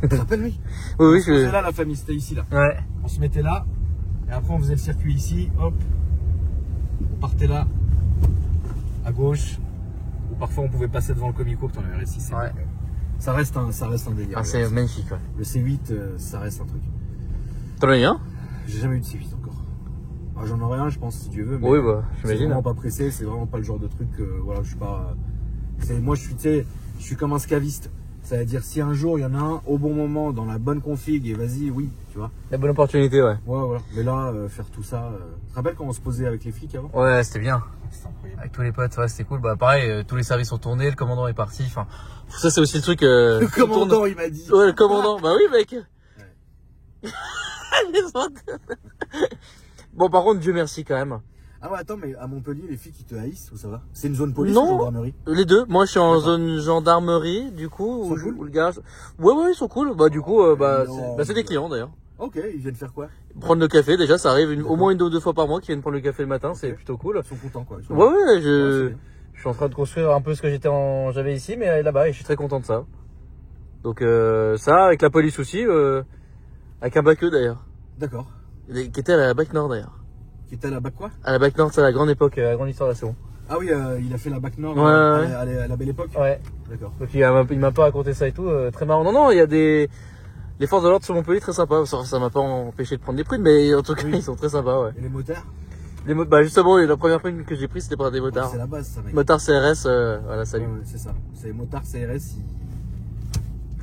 Tu te rappelles, mec? Oui, oui, On se faisait là, la famille, c'était ici, là. Ouais. On se mettait là, et après on faisait le circuit ici, hop, on partait là, à gauche, ou parfois on pouvait passer devant le Comico, que t'en avais resté ici. Ouais. Ça reste un délire. Ah, c'est magnifique, ouais. Le C8, ça reste un truc. T'en as eu un? J'ai jamais eu de C8 encore. Alors, j'en aurai un, je pense, si Dieu veut. Mais Oui, bah, c'est j'imagine. vraiment pas pressé, c'est vraiment pas le genre de truc, voilà, je suis pas... Moi, je suis, tu sais, je suis comme un scaviste. C'est-à-dire, si un jour, il y en a un au bon moment, dans la bonne config, et vas-y, oui, tu vois. La bonne opportunité, ouais. Ouais, voilà. Mais là, faire tout ça... Tu te rappelles quand on se posait avec les flics avant? Ouais, c'était bien. C'était incroyable. Avec tous les potes, ouais, c'était cool. Bah, pareil, tous les services sont tournés, le commandant est parti. Enfin, ça, c'est aussi le truc. Le commandant, il m'a dit. Ouais, le commandant. Bah oui, mec. Les autres. Bon, par contre, Dieu merci quand même. Ah ouais, attends, mais à Montpellier, les filles qui te haïssent, ou ça va? C'est une zone police Non. ou gendarmerie? Les deux. Moi, je suis en D'accord. zone gendarmerie, du coup, Ils sont cool où le gars. Ouais, ouais, ils sont cool. Bah, du coup, non. c'est des clients d'ailleurs. Ok, ils viennent faire quoi? Prendre le café, déjà, ça arrive au D'accord. moins une ou deux fois par mois qu'ils viennent prendre le café le matin, c'est Ok. plutôt cool. Ils sont contents, quoi. Ils sont- Ouais, ouais, Ouais, c'est je bien. suis en train de construire un peu ce que j'avais ici, mais là-bas, et je suis très content de ça. Donc, ça, avec la police aussi, avec un bac E d'ailleurs. D'accord. Qui était à la Bac Nord d'ailleurs. Qui était à la BAC quoi? À la Bac Nord, c'est la grande époque, la grande histoire de la Seconde. Ah oui, il a fait la BAC Nord Ouais, ouais. à la belle époque? Ouais. D'accord. Donc il m'a pas raconté ça et tout, très marrant. Non, non, il y a les forces de l'ordre sur Montpellier très sympas. Ça m'a pas empêché de prendre des prunes, mais en tout cas, Oui. ils sont très sympas, ouais. Et les motards? Bah justement, la première prune que j'ai prise, c'était par des motards. C'est la base, ça, mec. Motards CRS, voilà, salut. Ouais, ouais, c'est ça. C'est les motards CRS,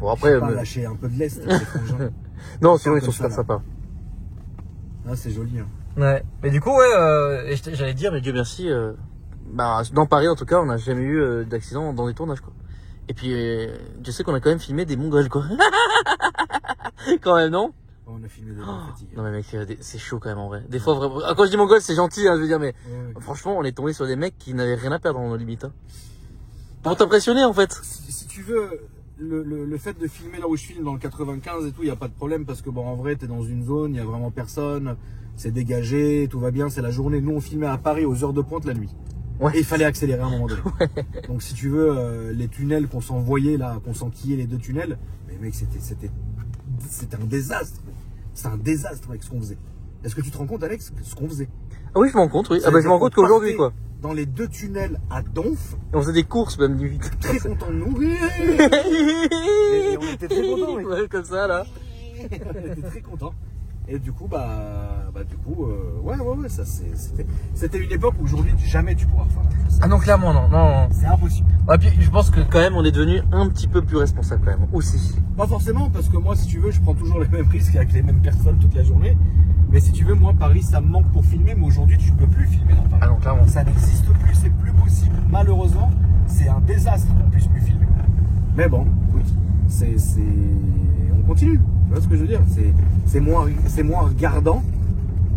Bon, après, pas lâcher un peu de l'Est, les frangins. non, sinon ils comme sont ça, super là. sympas. Ah, c'est joli, hein. Ouais. Mais du coup, ouais, et j'allais dire, mais Dieu merci, bah, dans Paris en tout cas, on n'a jamais eu d'accident dans des tournages, quoi. Et puis, je sais qu'on a quand même filmé des Mongols, quoi. Quand même, non? On a filmé des gens fatigués. Non mais mec, c'est chaud quand même en vrai. Des fois vraiment. Ah, quand je dis Mongol, c'est gentil, hein, je veux dire, mais Ouais, ouais. franchement, on est tombé sur des mecs qui n'avaient rien à perdre dans nos limites. Hein. Pour t'impressionner en fait. Si tu veux, le fait de filmer là où je filme dans le 95 et tout, il n'y a pas de problème parce que bon, en vrai, t'es dans une zone, il n'y a vraiment personne, c'est dégagé, tout va bien, c'est la journée. Nous, on filmait à Paris aux heures de pointe la nuit. Ouais. Et il fallait accélérer à un moment donné. Donc si tu veux, les tunnels qu'on s'envoyait là, qu'on s'enquillait les deux tunnels, mais mec, c'était un désastre. C'est un désastre avec ce qu'on faisait. Est-ce que tu te rends compte, Alex, ce qu'on faisait? Ah oui, je me rends compte, oui. Ça Ah bah veut je me rends dire compte qu'on qu'aujourd'hui partait quoi. Dans les deux tunnels à Donf, Et on faisait des courses même du très content de nous. Et on était très contents, oui. Ouais, comme ça là. On était très contents. Et du coup, ouais, ça c'était une époque où aujourd'hui jamais tu pourras refaire. Ah non, clairement non, non. C'est impossible. Ah puis je pense que quand même on est devenu un petit peu plus responsable quand même aussi. Pas forcément, parce que moi, si tu veux, je prends toujours les mêmes risques avec les mêmes personnes toute la journée. Mais si tu veux, moi, Paris, ça me manque pour filmer. Mais aujourd'hui, tu ne peux plus filmer dans Paris. Ah non, clairement. Ça n'existe plus, c'est plus possible. Malheureusement, c'est un désastre qu'on puisse plus filmer. Mais bon, écoute, on continue. Tu vois ce que je veux dire? C'est moins regardant,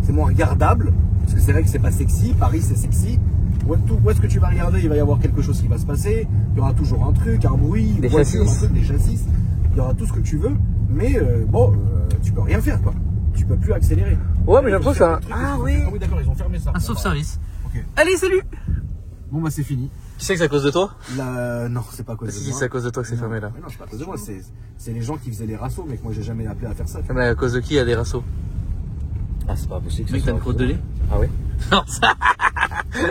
c'est moins regardable. Parce que c'est vrai que c'est pas sexy. Paris, c'est sexy. Où est-ce que tu vas regarder? Il va y avoir quelque chose qui va se passer. Il y aura toujours un truc, un bruit, Des voiture, chassis. un truc, des chassis. Il y aura tout ce que tu veux. Mais tu peux rien faire, quoi. Tu peux plus accélérer. Ouais, mais j'ai Ils ont l'impression que fermé ça. le truc, Ah ils ont- oui. Ah oui, d'accord, ils ont fermé ça. Un sauf service. Ok. Allez, salut. Bon, bah, c'est fini. Tu sais que c'est à cause de toi? Non, c'est pas à cause de Si, moi. c'est à cause de toi que c'est Non. fermé là. Mais non, c'est pas à cause de moi. C'est les gens qui faisaient les rassos, mais que moi, j'ai jamais appelé à faire ça. Mais à cause de qui il y a des rassos? Ah, c'est pas possible que Mec, ça t'as soit une à cause croûte de lait? Ah ouais? Non, ça.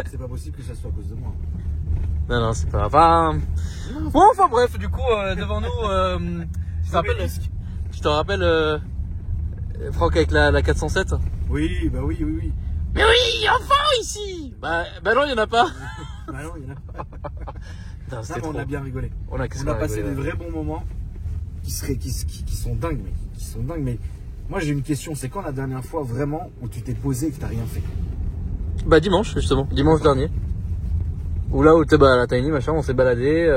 C'est pas possible que ça soit à cause de moi. Non, c'est pas. Enfin. Bon, enfin bref, du coup, devant nous, je te rappelle, Franck avec la 407. Oui, bah oui. Mais oui, enfant ici. Bah non, il y en a pas. Bah non, il y en a pas. Putain, Ça, c'était mais on trop. a bien rigolé. On a Passé des vrais bons moments qui sont dingues, mec. Qui sont dingues, mais moi j'ai une question, c'est quand la dernière fois vraiment où tu t'es posé et que t'as rien fait? Bah dimanche justement, dimanche dernier. Où là où t'es bah à la Tiny machin, on s'est baladé,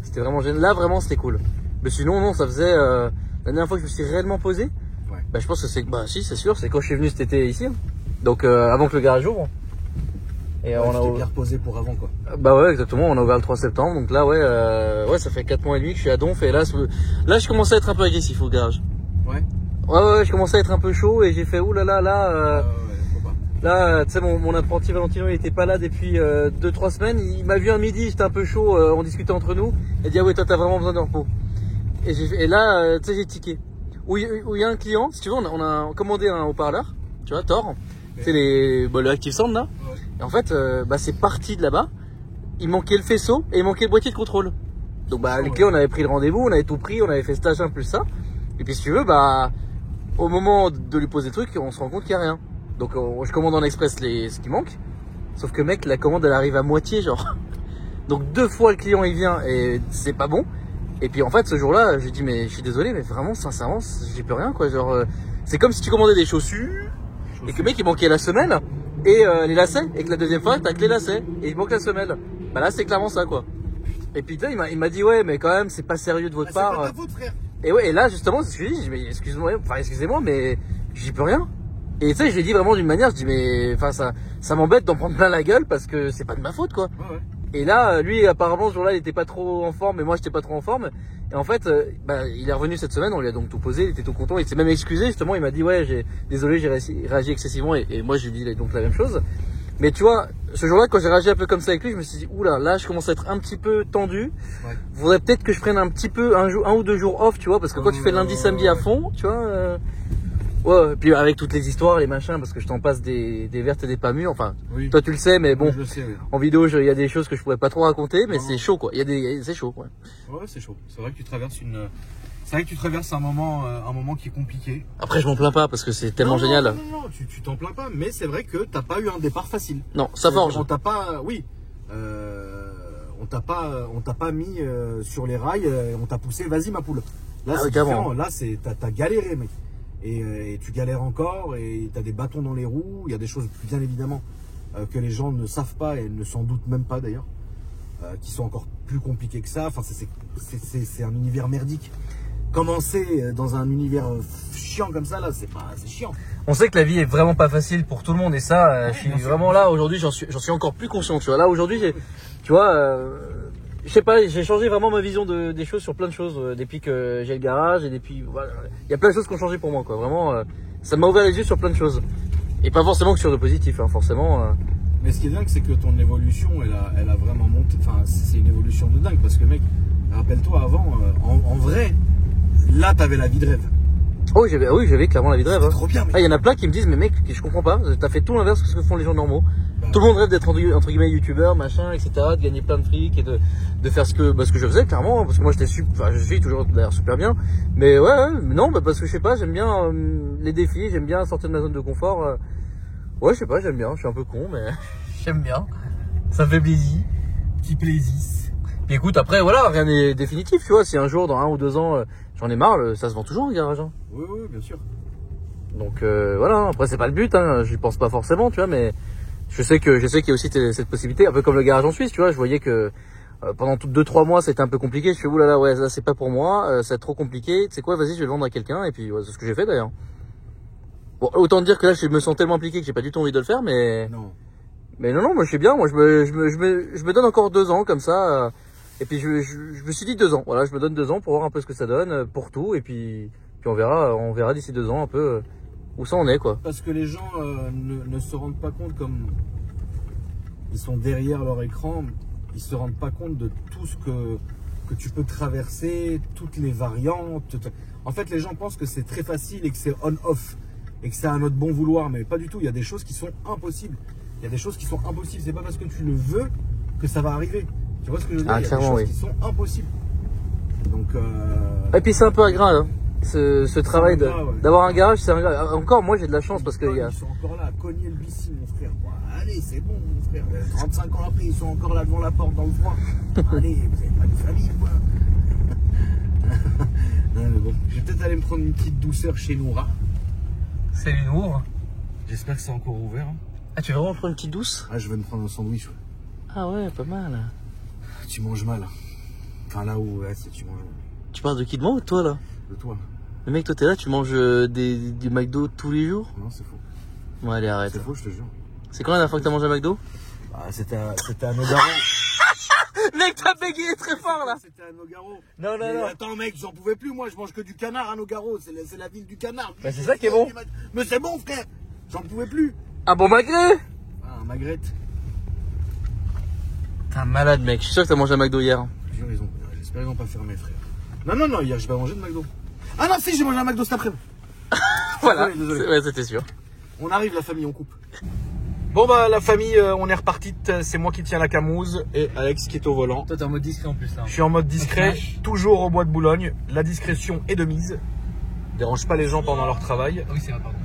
c'était vraiment génial. Là vraiment c'était cool. Mais sinon non, ça faisait la dernière fois que je me suis réellement posé. Ouais. Bah je pense que c'est si c'est sûr, c'est quand je suis venu cet été ici. Hein. Donc avant que le garage ouvre. Et Ouais, on tu t'es a bien reposé pour avant, quoi. bah ouais exactement, on a ouvert le 3 septembre. Donc là ouais ça fait 4 mois et demi que je suis à Donf et là je commençais à être un peu agressif au garage. Ouais. Ouais, je commençais à être un peu chaud et j'ai fait oulala Ouais, faut pas. là, tu sais, mon apprenti Valentino, il était pas là depuis 2-3 semaines. Il m'a vu un midi, j'étais un peu chaud, on discutait entre nous. Il a dit, ah ouais, toi, t'as vraiment besoin de repos. Et là, tu sais, j'ai tiqué. Où il y a un client, si tu veux, on a commandé un haut-parleur, tu vois, Thor. C'est le Active Sound, là. Ouais. Et en fait, c'est parti de là-bas. Il manquait le faisceau et il manquait le boîtier de contrôle. Donc, le client, on avait pris le rendez-vous, on avait tout pris, on avait fait stage 1 plus ça. Et puis, si tu veux, au moment de lui poser le truc, on se rend compte qu'il n'y a rien. Donc je commande en express ce qui manque. Sauf que mec, la commande elle arrive à moitié genre. Donc 2 fois le client il vient et c'est pas bon. Et puis en fait ce jour-là, j'ai dit mais je suis désolé mais vraiment sincèrement j'ai plus rien quoi. Genre c'est comme si tu commandais des chaussures et que le mec il manquait la semelle et les lacets et que la deuxième fois t'as que les lacets et il manque la semelle. Bah là c'est clairement ça quoi. Et puis là il m'a dit ouais mais quand même c'est pas sérieux de votre Ah, part. c'est pas ta faute, frère. Et ouais, et là, justement, c'est ce que je dis, mais excusez-moi, mais j'y peux rien. Et tu sais, je l'ai dit vraiment d'une manière, je dis, mais, ça m'embête d'en prendre plein la gueule parce que c'est pas de ma faute, quoi. Ouais. Et là, lui, apparemment, ce jour-là, il était pas trop en forme, et moi, j'étais pas trop en forme. Et en fait, il est revenu cette semaine, on lui a donc tout posé, il était tout content, il s'est même excusé, justement, il m'a dit, ouais, désolé, j'ai réagi excessivement, et moi, je lui ai dit donc la même chose. Mais tu vois, ce jour-là, quand j'ai réagi un peu comme ça avec lui, je me suis dit, oula, là, je commence à être un petit peu tendu. Ouais. Faudrait peut-être que je prenne un petit peu, un ou 2 jours off, tu vois, parce que quand tu fais lundi, samedi à fond, tu vois, ouais, et puis avec toutes les histoires, les machins, parce que je t'en passe des vertes et des pas mûres, enfin, Oui. toi tu le sais, mais bon, Je le sais, oui. en vidéo, il y a des choses que je pourrais pas trop raconter, mais Non. c'est chaud, quoi. C'est chaud, ouais. Ouais, c'est chaud. C'est vrai que tu traverses un moment qui est compliqué. Après, je m'en plains pas, parce que c'est tellement Non, génial. Non, tu t'en plains pas, mais c'est vrai que t'as pas eu un départ facile. Non, ça forge. On t'a pas, oui, on t'a pas mis sur les rails, on t'a poussé, vas-y ma poule. Là, Ah c'est oui, carrément. différent. Là, t'as galéré, mec. Et tu galères encore, et t'as des bâtons dans les roues. Il y a des choses, bien évidemment, que les gens ne savent pas et ne s'en doutent même pas d'ailleurs, qui sont encore plus compliquées que ça. Enfin, c'est un univers merdique. Commencer dans un univers chiant comme ça, là, c'est chiant. On sait que la vie est vraiment pas facile pour tout le monde et ça, je suis vraiment là aujourd'hui, j'en suis encore plus conscient. Tu vois, là aujourd'hui, tu vois, je sais pas, j'ai changé vraiment ma vision des choses sur plein de choses depuis que j'ai le garage et depuis, voilà, il y a plein de choses qui ont changé pour moi, quoi. Vraiment, ça m'a ouvert les yeux sur plein de choses et pas forcément que sur le positif, hein, forcément. Mais ce qui est dingue, c'est que ton évolution, elle a vraiment monté. Enfin, c'est une évolution de dingue parce que, mec, rappelle-toi avant, en vrai, là, t'avais la vie de rêve. Oh, j'avais clairement la vie de rêve. C'est Hein. trop bien, mec. Ah, il y en a plein qui me disent, mais mec, je comprends pas, t'as fait tout l'inverse de ce que font les gens normaux. Bah, Tout le monde rêve d'être entre guillemets youtubeur, machin, etc., de gagner plein de fric et de faire ce que je faisais clairement, parce que moi je suis toujours d'ailleurs super bien. Mais mais non, parce que je sais pas, j'aime bien les défis, j'aime bien sortir de ma zone de confort. Ouais, je sais pas, j'aime bien, je suis un peu con, mais j'aime bien. Ça me fait plaisir. Petit plaisir. Puis écoute, après voilà, rien n'est définitif, tu vois, si un jour, dans 1 ou 2 ans, j'en ai marre, ça se vend toujours au garage. Hein. Oui, bien sûr. Donc voilà, après c'est pas le but, hein, j'y pense pas forcément, tu vois, mais je sais qu'il y a aussi cette possibilité, un peu comme le garage en Suisse, tu vois, je voyais que Pendant 2-3 mois, c'était un peu compliqué. Je fais oulala, ouais, là c'est pas pour moi, c'est trop compliqué. Tu sais quoi, vas-y, je vais le vendre à quelqu'un. Et puis ouais, c'est ce que j'ai fait d'ailleurs. Bon, autant dire que là, je me sens tellement impliqué que j'ai pas du tout envie de le faire, mais Non. non, moi je suis bien. Moi, je me donne encore 2 ans comme ça. Et puis je me suis dit 2 ans. Voilà, je me donne 2 ans pour voir un peu ce que ça donne pour tout. Et puis on verra d'ici 2 ans un peu où ça en est quoi. Parce que les gens ne se rendent pas compte, comme ils sont derrière leur écran, ils se rendent pas compte de tout ce que tu peux traverser, toutes les variantes. En fait, les gens pensent que c'est très facile et que c'est on-off et que c'est à notre bon vouloir, mais pas du tout. Il y a des choses qui sont impossibles. Il y a des choses qui sont impossibles. C'est pas parce que tu le veux que ça va arriver. Tu vois ce que je veux dire? Il y a des choses qui sont impossibles. Donc. Et puis c'est un peu agréable. Hein. Ce travail d'avoir un garage, c'est encore moi j'ai de la chance parce que ils sont encore là à cogner le bici, mon frère. Bon, allez, c'est bon, mon frère. 35 ans après, ils sont encore là devant la porte dans le froid. Allez, vous avez pas de famille, quoi. Non, mais bon, je vais peut-être aller me prendre une petite douceur chez Noura. Salut Nour. J'espère que c'est encore ouvert. Ah, tu veux vraiment prendre une petite douce? Ah, je vais me prendre un sandwich. Ouais. Ah ouais, pas mal. Tu manges mal. Enfin, là où tu manges mal. Tu parles de qui, de moi ou de toi là? De toi. Le mec, toi t'es là, tu manges des McDo tous les jours? Non, c'est faux. Ouais, allez, arrête. C'est faux, je te jure. C'est quand la dernière fois que t'as mangé un McDo? Ah, c'était à Nogaro. Mec, t'as bégayé très fort là! C'était à Nogaro. Non, Mais attends, mec, j'en pouvais plus. Moi, je mange que du canard à Nogaro. C'est la ville du canard. Bah, c'est ça qui est bon. Mais c'est bon, frère. J'en pouvais plus. Un bon magret? Ah, un Magrette. T'es un malade, mec. Je suis sûr que t'as mangé un McDo hier. J'espère qu'ils n'ont pas fermé, frère. Non, hier, j'ai pas mangé de McDo. Ah non, si, j'ai mangé un McDo cet après-midi. Voilà. Désolé. Ouais, c'était sûr. On arrive, la famille, on coupe. Bon bah la famille, on est reparti. C'est moi qui tiens la camouse et Alex qui est au volant. Toi, t'es en mode discret en plus là. Je suis en mode discret, Flash. toujours au bois de Boulogne. La discrétion est de mise. Dérange pas les gens pendant leur travail. Ah oui, c'est vrai, pardon.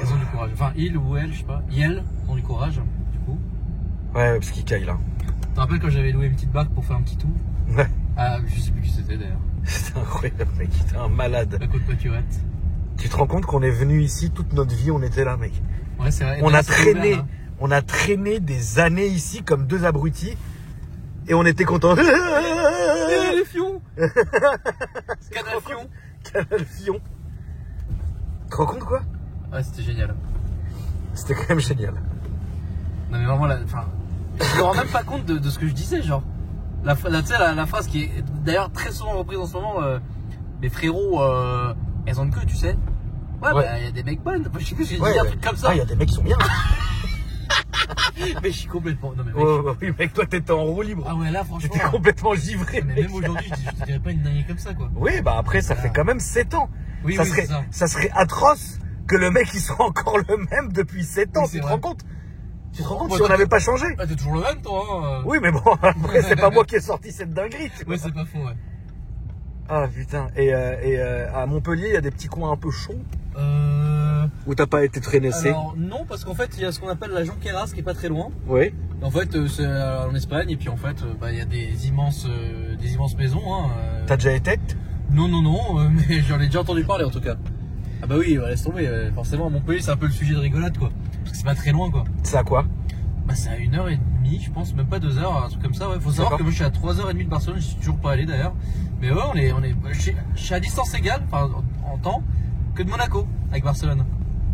Ils ont du courage. Enfin, il ou elle, je sais pas. Ils ont du courage, du coup. Ouais, parce qu'il caille là. Tu te rappelles quand j'avais loué une petite barque pour faire un petit tour? Ouais, Ah, je sais plus qui c'était d'ailleurs. c'est incroyable, mec. T'es un malade. La côte pâturette. Tu te rends compte qu'on est venu ici toute notre vie, on était là, mec. Ouais, c'est vrai. On a C'est ouvert, traîné, hein. on a traîné des années ici comme deux abrutis et on était contents. Les fions. Canal fion. Canal Fion. Tu te rends compte quoi? Ouais, c'était génial. C'était quand même génial. Non mais vraiment, enfin, je me rends même pas compte de ce que je disais, genre. Tu sais, la phrase qui est d'ailleurs très souvent reprise en ce moment, mes frérots, elles ont une queue, tu sais. Ouais, Ouais. bah, y a des mecs bonnes. Je sais plus, j'ai Ouais, dit un truc comme ça. Ah, il y a des mecs qui sont bien. Mais je suis complètement. Non, mais mec. Oh, bah oui, mec, toi t'étais en roue libre. Ah ouais, là, Tu franchement. étais complètement givré. Mais mec. même aujourd'hui, je te dirais pas une dinguerie comme ça, quoi. Oui, bah après, ça fait quand même 7 ans. Oui, ça, oui, serait, c'est ça. ça serait atroce que le mec il soit encore le même depuis 7 ans. Oui, Tu c'est te vrai. rends compte? Tu te rends compte Bah, si on toi, n'avait pas changé? Ah, t'es toujours le même, toi, hein. Oui, mais bon, après, c'est pas moi qui ai sorti cette dinguerie. Tu vois. Ouais, c'est pas faux, ouais. Ah putain. Et à Montpellier, il y a des petits coins un peu chauds où t'as pas été traînessé. Alors, non, parce qu'en fait, il y a ce qu'on appelle la Jonqueras qui est pas très loin. Oui. En fait, c'est en Espagne, et puis en fait, bah, il y a des immenses maisons. Hein, T'as déjà été? Non, mais j'en ai déjà entendu parler en tout cas. Ah bah oui, laisse tomber, forcément, Montpellier, c'est un peu le sujet de rigolade, quoi. Parce que c'est pas très loin, quoi. C'est à quoi? Bah, c'est à 1h30, je pense, même pas 2h, un truc comme ça, ouais. Faut savoir D'accord. que moi, je suis à 3h30 de Barcelone, je suis toujours pas allé d'ailleurs. Mais ouais, je suis à distance égale, enfin, en temps, que de Monaco, avec Barcelone.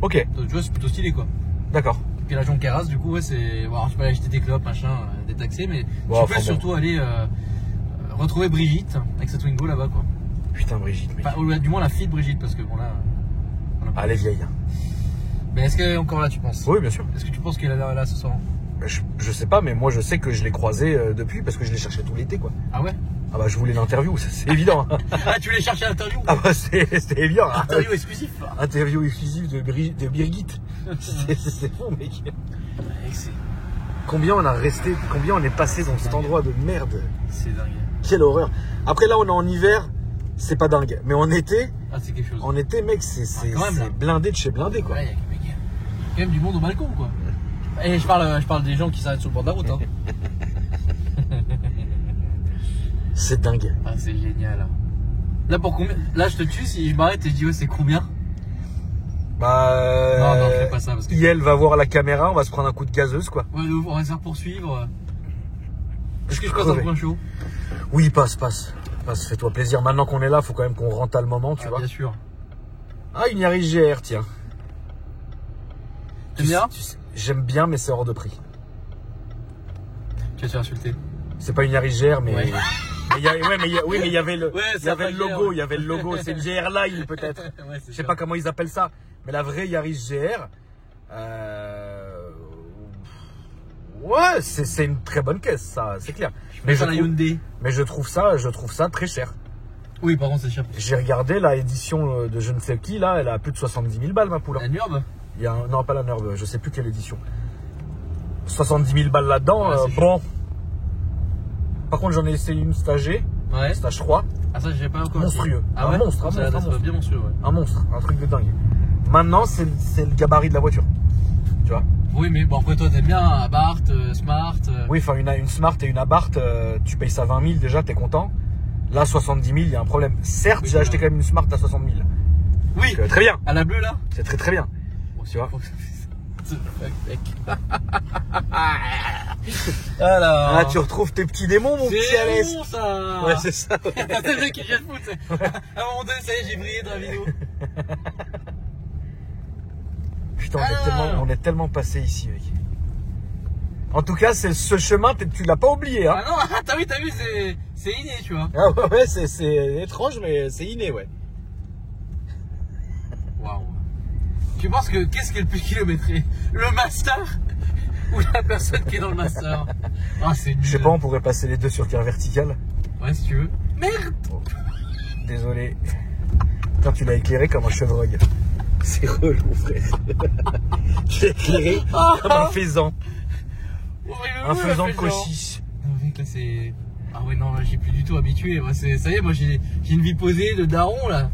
Ok, Donc, tu vois, c'est plutôt stylé, quoi. d'accord. Puis la Jonqueras, du coup, ouais, c'est. Bon, alors, tu peux aller acheter des clopes, machin, détaxer, mais Bon, tu enfin, peux bon. surtout aller retrouver Brigitte avec sa Twingo là-bas, quoi. Putain, Brigitte, mec. Enfin, ou du moins la fille de Brigitte, parce que bon, là. Voilà. Ah, elle est vieille. Hein. Mais est-ce qu'elle est encore là, tu penses? Oui, bien sûr. Est-ce que tu penses qu'elle est là ce soir? Je sais pas, mais moi je sais que je l'ai croisé depuis parce que je l'ai cherché tout l'été, quoi. Ah ouais? Ah bah je voulais l'interview, ça, c'est évident. Ah, tu voulais chercher l'interview? Ah bah c'était évident. hein. Interview exclusif. Interview exclusive de Birgit. C'est fou, mec. Combien on est passé dans cet endroit de merde. C'est dingue. Quelle horreur. Après là on est en hiver, c'est pas dingue. Mais en été, Ah, c'est quelque chose. mec, c'est quand même, là. blindé de chez blindé, quoi. Ouais, il y a quand même du monde au balcon, quoi. Et je parle des gens qui s'arrêtent sur le bord de la route, hein. C'est dingue. Ah, c'est génial. Là, pour combien? Là, je te tue si je m'arrête et je dis, ouais, c'est combien? Bah. Non, fais pas ça. Parce que... IL va voir la caméra, on va se prendre un coup de gazeuse, quoi. Ouais, on va se faire poursuivre. Est-ce que je passe Crevé. un point chaud? Oui, passe. Fais-toi plaisir. Maintenant qu'on est là, faut quand même qu'on rentre à le moment, tu vois. Bien sûr. Ah, une Yaris GR, tiens. T'aimes bien? J'aime bien, mais c'est hors de prix. Tu vas te faire insulter. C'est pas une Yaris GR, mais. Ouais. Mais il y avait le, Ouais, il y avait le logo, ouais. il y avait le logo. C'est une GR Line peut-être. Ouais, Je sais pas comment ils appellent ça, mais la vraie Yaris GR. Ouais, c'est une très bonne caisse, ça, c'est clair. Mais la Hyundai. Mais je trouve ça très cher. Oui, par contre, c'est cher. J'ai regardé la édition de je ne sais qui là, elle a plus de 70 000 balles ma poule. La Nurb. Il y a non, pas la Nerve, je sais plus quelle édition. 70 000 balles là-dedans, Ouais, c'est bon. Par contre, j'en ai essayé une stage Ouais. stage 3, Ah, ça, j'ai pas encore. monstrueux. Ah Un ouais. monstre, un Ça monstre, un va monstre. bien monstrueux, ouais. Un monstre, un truc de dingue. Maintenant, c'est le gabarit de la voiture. Tu vois? Oui, mais bon, après, toi, t'aimes bien Abarth, Smart. Oui, enfin, une Smart et une Abarth, tu payes ça 20 000 déjà, t'es content. Là, 70 000, il y a un problème. Certes, Oui, j'ai acheté quand même une Smart à 60 000. Oui. Donc, très bien, À la bleue, là. c'est très bien. Tu vois? Alors. Ah, tu retrouves tes petits démons, mon petit C'est Alès. bon, ça. Ouais, c'est ça. Ouais. C'est le mec qui vient de foutre. À un moment donné, ça y est, j'ai brillé dans la vidéo. Putain, Ah. on est tellement passé ici, mec. En tout cas, c'est ce chemin, tu l'as pas oublié, hein. Ah non, t'as vu, c'est inné, tu vois. Ah ouais, c'est étrange, mais c'est inné, ouais. Waouh. Tu penses que qu'est-ce qui est le plus kilométré? Le master ou la personne qui est dans le master? Ah, c'est nul. Je sais pas, on pourrait passer les deux sur terre verticale. Ouais, si tu veux. Merde. Désolé. Putain, tu l'as éclairé comme un chevreuil. C'est relou, frère. Tu l'as éclairé comme un faisan. Oh, Un faisan de cochise. Non, mec, là, c'est. Ah ouais, non, là, j'ai plus du tout habitué. Moi, ça y est, moi, j'ai une vie posée de daron, là.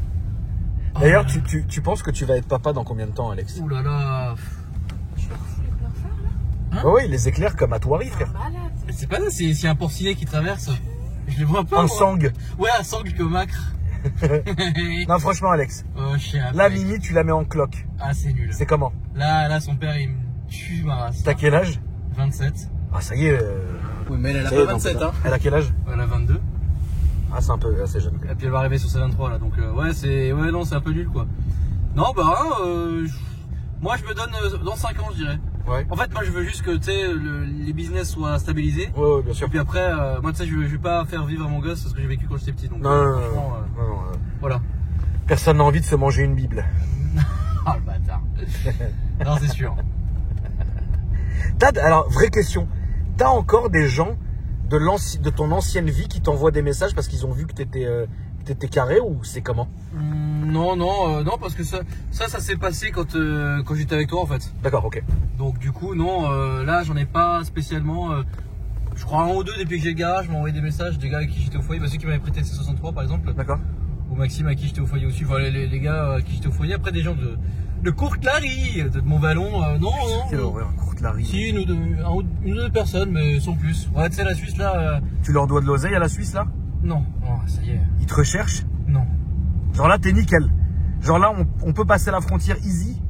D'ailleurs, Oh, tu penses que tu vas être papa dans combien de temps, Alex? ouh là là. Je leur fous les couleurs phares là. Ouais, ouais, il les éclaire comme à Thoiry, frère. Malade. Mais c'est pas ça, c'est un porcinet qui traverse. Je les vois pas. Un moi. sang. Ouais, un sang comme Macre. Non, franchement, Alex. Oh, chien. La Mimi, tu la mets en cloque. Ah, c'est nul. C'est comment? Là, son père, il me tue ma race. T'as quel âge? 27. Ah, ça y est. Oui, mais elle a ça y est, pas 27, hein. Elle a quel âge? Elle a 22. Ah, c'est un peu assez jeune. Et puis elle va arriver sur ses 23 là, donc ouais, non, c'est un peu nul quoi. Non, bah, moi je me donne dans 5 ans, je dirais. Ouais. En fait, moi je veux juste que tu sais, les business soient stabilisés. Ouais, bien sûr. Et puis après, moi tu sais, je vais pas faire vivre à mon gosse ce que j'ai vécu quand j'étais petit. Donc, Non, non, franchement, non. voilà. Personne n'a envie de se manger une Bible. Ah le bâtard. Non, c'est sûr. Alors, vraie question. T'as encore des gens de ton ancienne vie qui t'envoient des messages parce qu'ils ont vu que t'étais carré ou c'est comment? Non, parce que ça s'est passé quand j'étais avec toi en fait. D'accord, ok. Donc du coup, non, là j'en ai pas spécialement. Je crois un ou deux depuis que j'ai le garage, m'ont envoyé des messages, des gars avec qui j'étais au foyer, ceux qui m'avaient prêté le C63 par exemple. D'accord. Ou Maxime avec qui j'étais au foyer aussi, enfin les gars avec qui j'étais au foyer. Après des gens de Courtelary, de Montvalon, non. Quelle horreur, Courtelary. Si, une ou deux personnes, mais sans plus. Ouais, tu sais, la Suisse là. Tu leur dois de l'oseille à la Suisse là? Non, ça y est. Ils te recherchent? Non. Genre là, t'es nickel. Genre là, on peut passer la frontière easy.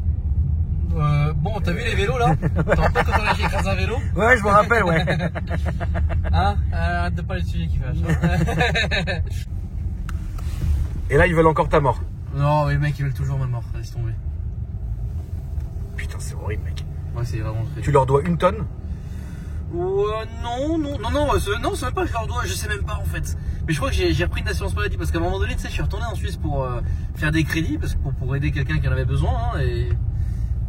Bon, t'as vu les vélos là? T'en rappelles quand on a écrasé un vélo? Ouais, je me rappelle, ouais. Hein? Arrête de parler de sujet qui fâche. Et là, ils veulent encore ta mort. Non, mais les mecs ils veulent toujours ma mort, laisse tomber. Putain, c'est horrible, mec. Ouais, c'est vraiment très. Tu leur dois 1 tonne? Non, c'est même pas que je leur dois, je sais même pas en fait. Mais je crois que j'ai repris une assurance maladie parce qu'à un moment donné, tu sais, je suis retourné en Suisse pour faire des crédits, parce que pour aider quelqu'un qui en avait besoin, hein, et.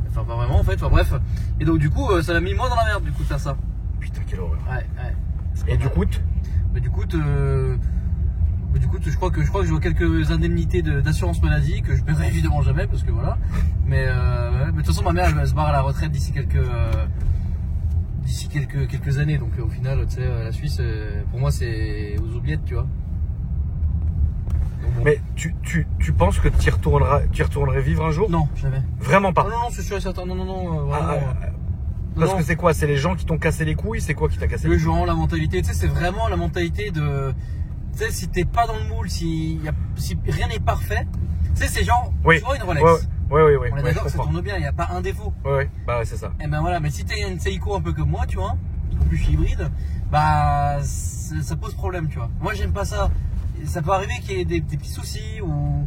Enfin, pas vraiment en fait, enfin bref. Et donc, du coup, ça m'a mis moi dans la merde du coup de faire ça. Putain, quelle horreur. Ouais. Et du coup, Mais du coup, je crois que je dois quelques indemnités d'assurance maladie que je paierai évidemment jamais parce que voilà. Mais de toute façon, ma mère elle se barre à la retraite d'ici quelques années. Donc au final, tu sais, la Suisse, pour moi, c'est aux oubliettes, tu vois. Donc, bon. mais tu penses que tu retournerais vivre un jour? Non, jamais. Vraiment pas. Non, c'est sûr et certain. Non, vraiment. Parce Non. que c'est quoi? C'est les gens qui t'ont cassé les couilles? C'est quoi qui t'a cassé Le les couilles? genre, la mentalité, tu sais, c'est vraiment la mentalité de. Tu sais, si t'es pas dans le moule, si rien n'est parfait, tu sais, c'est genre, Oui. tu vois une Rolex. Ouais, ouais, ouais. On est Ouais, d'accord je que ça comprends. tourne bien, il n'y a pas un défaut. Ouais, ouais. Bah, ouais, c'est ça. Et ben voilà, mais si t'es une Seiko un peu comme moi, tu vois, en plus je suis hybride, bah ça pose problème, tu vois. Moi j'aime pas ça. Ça peut arriver qu'il y ait des petits soucis ou.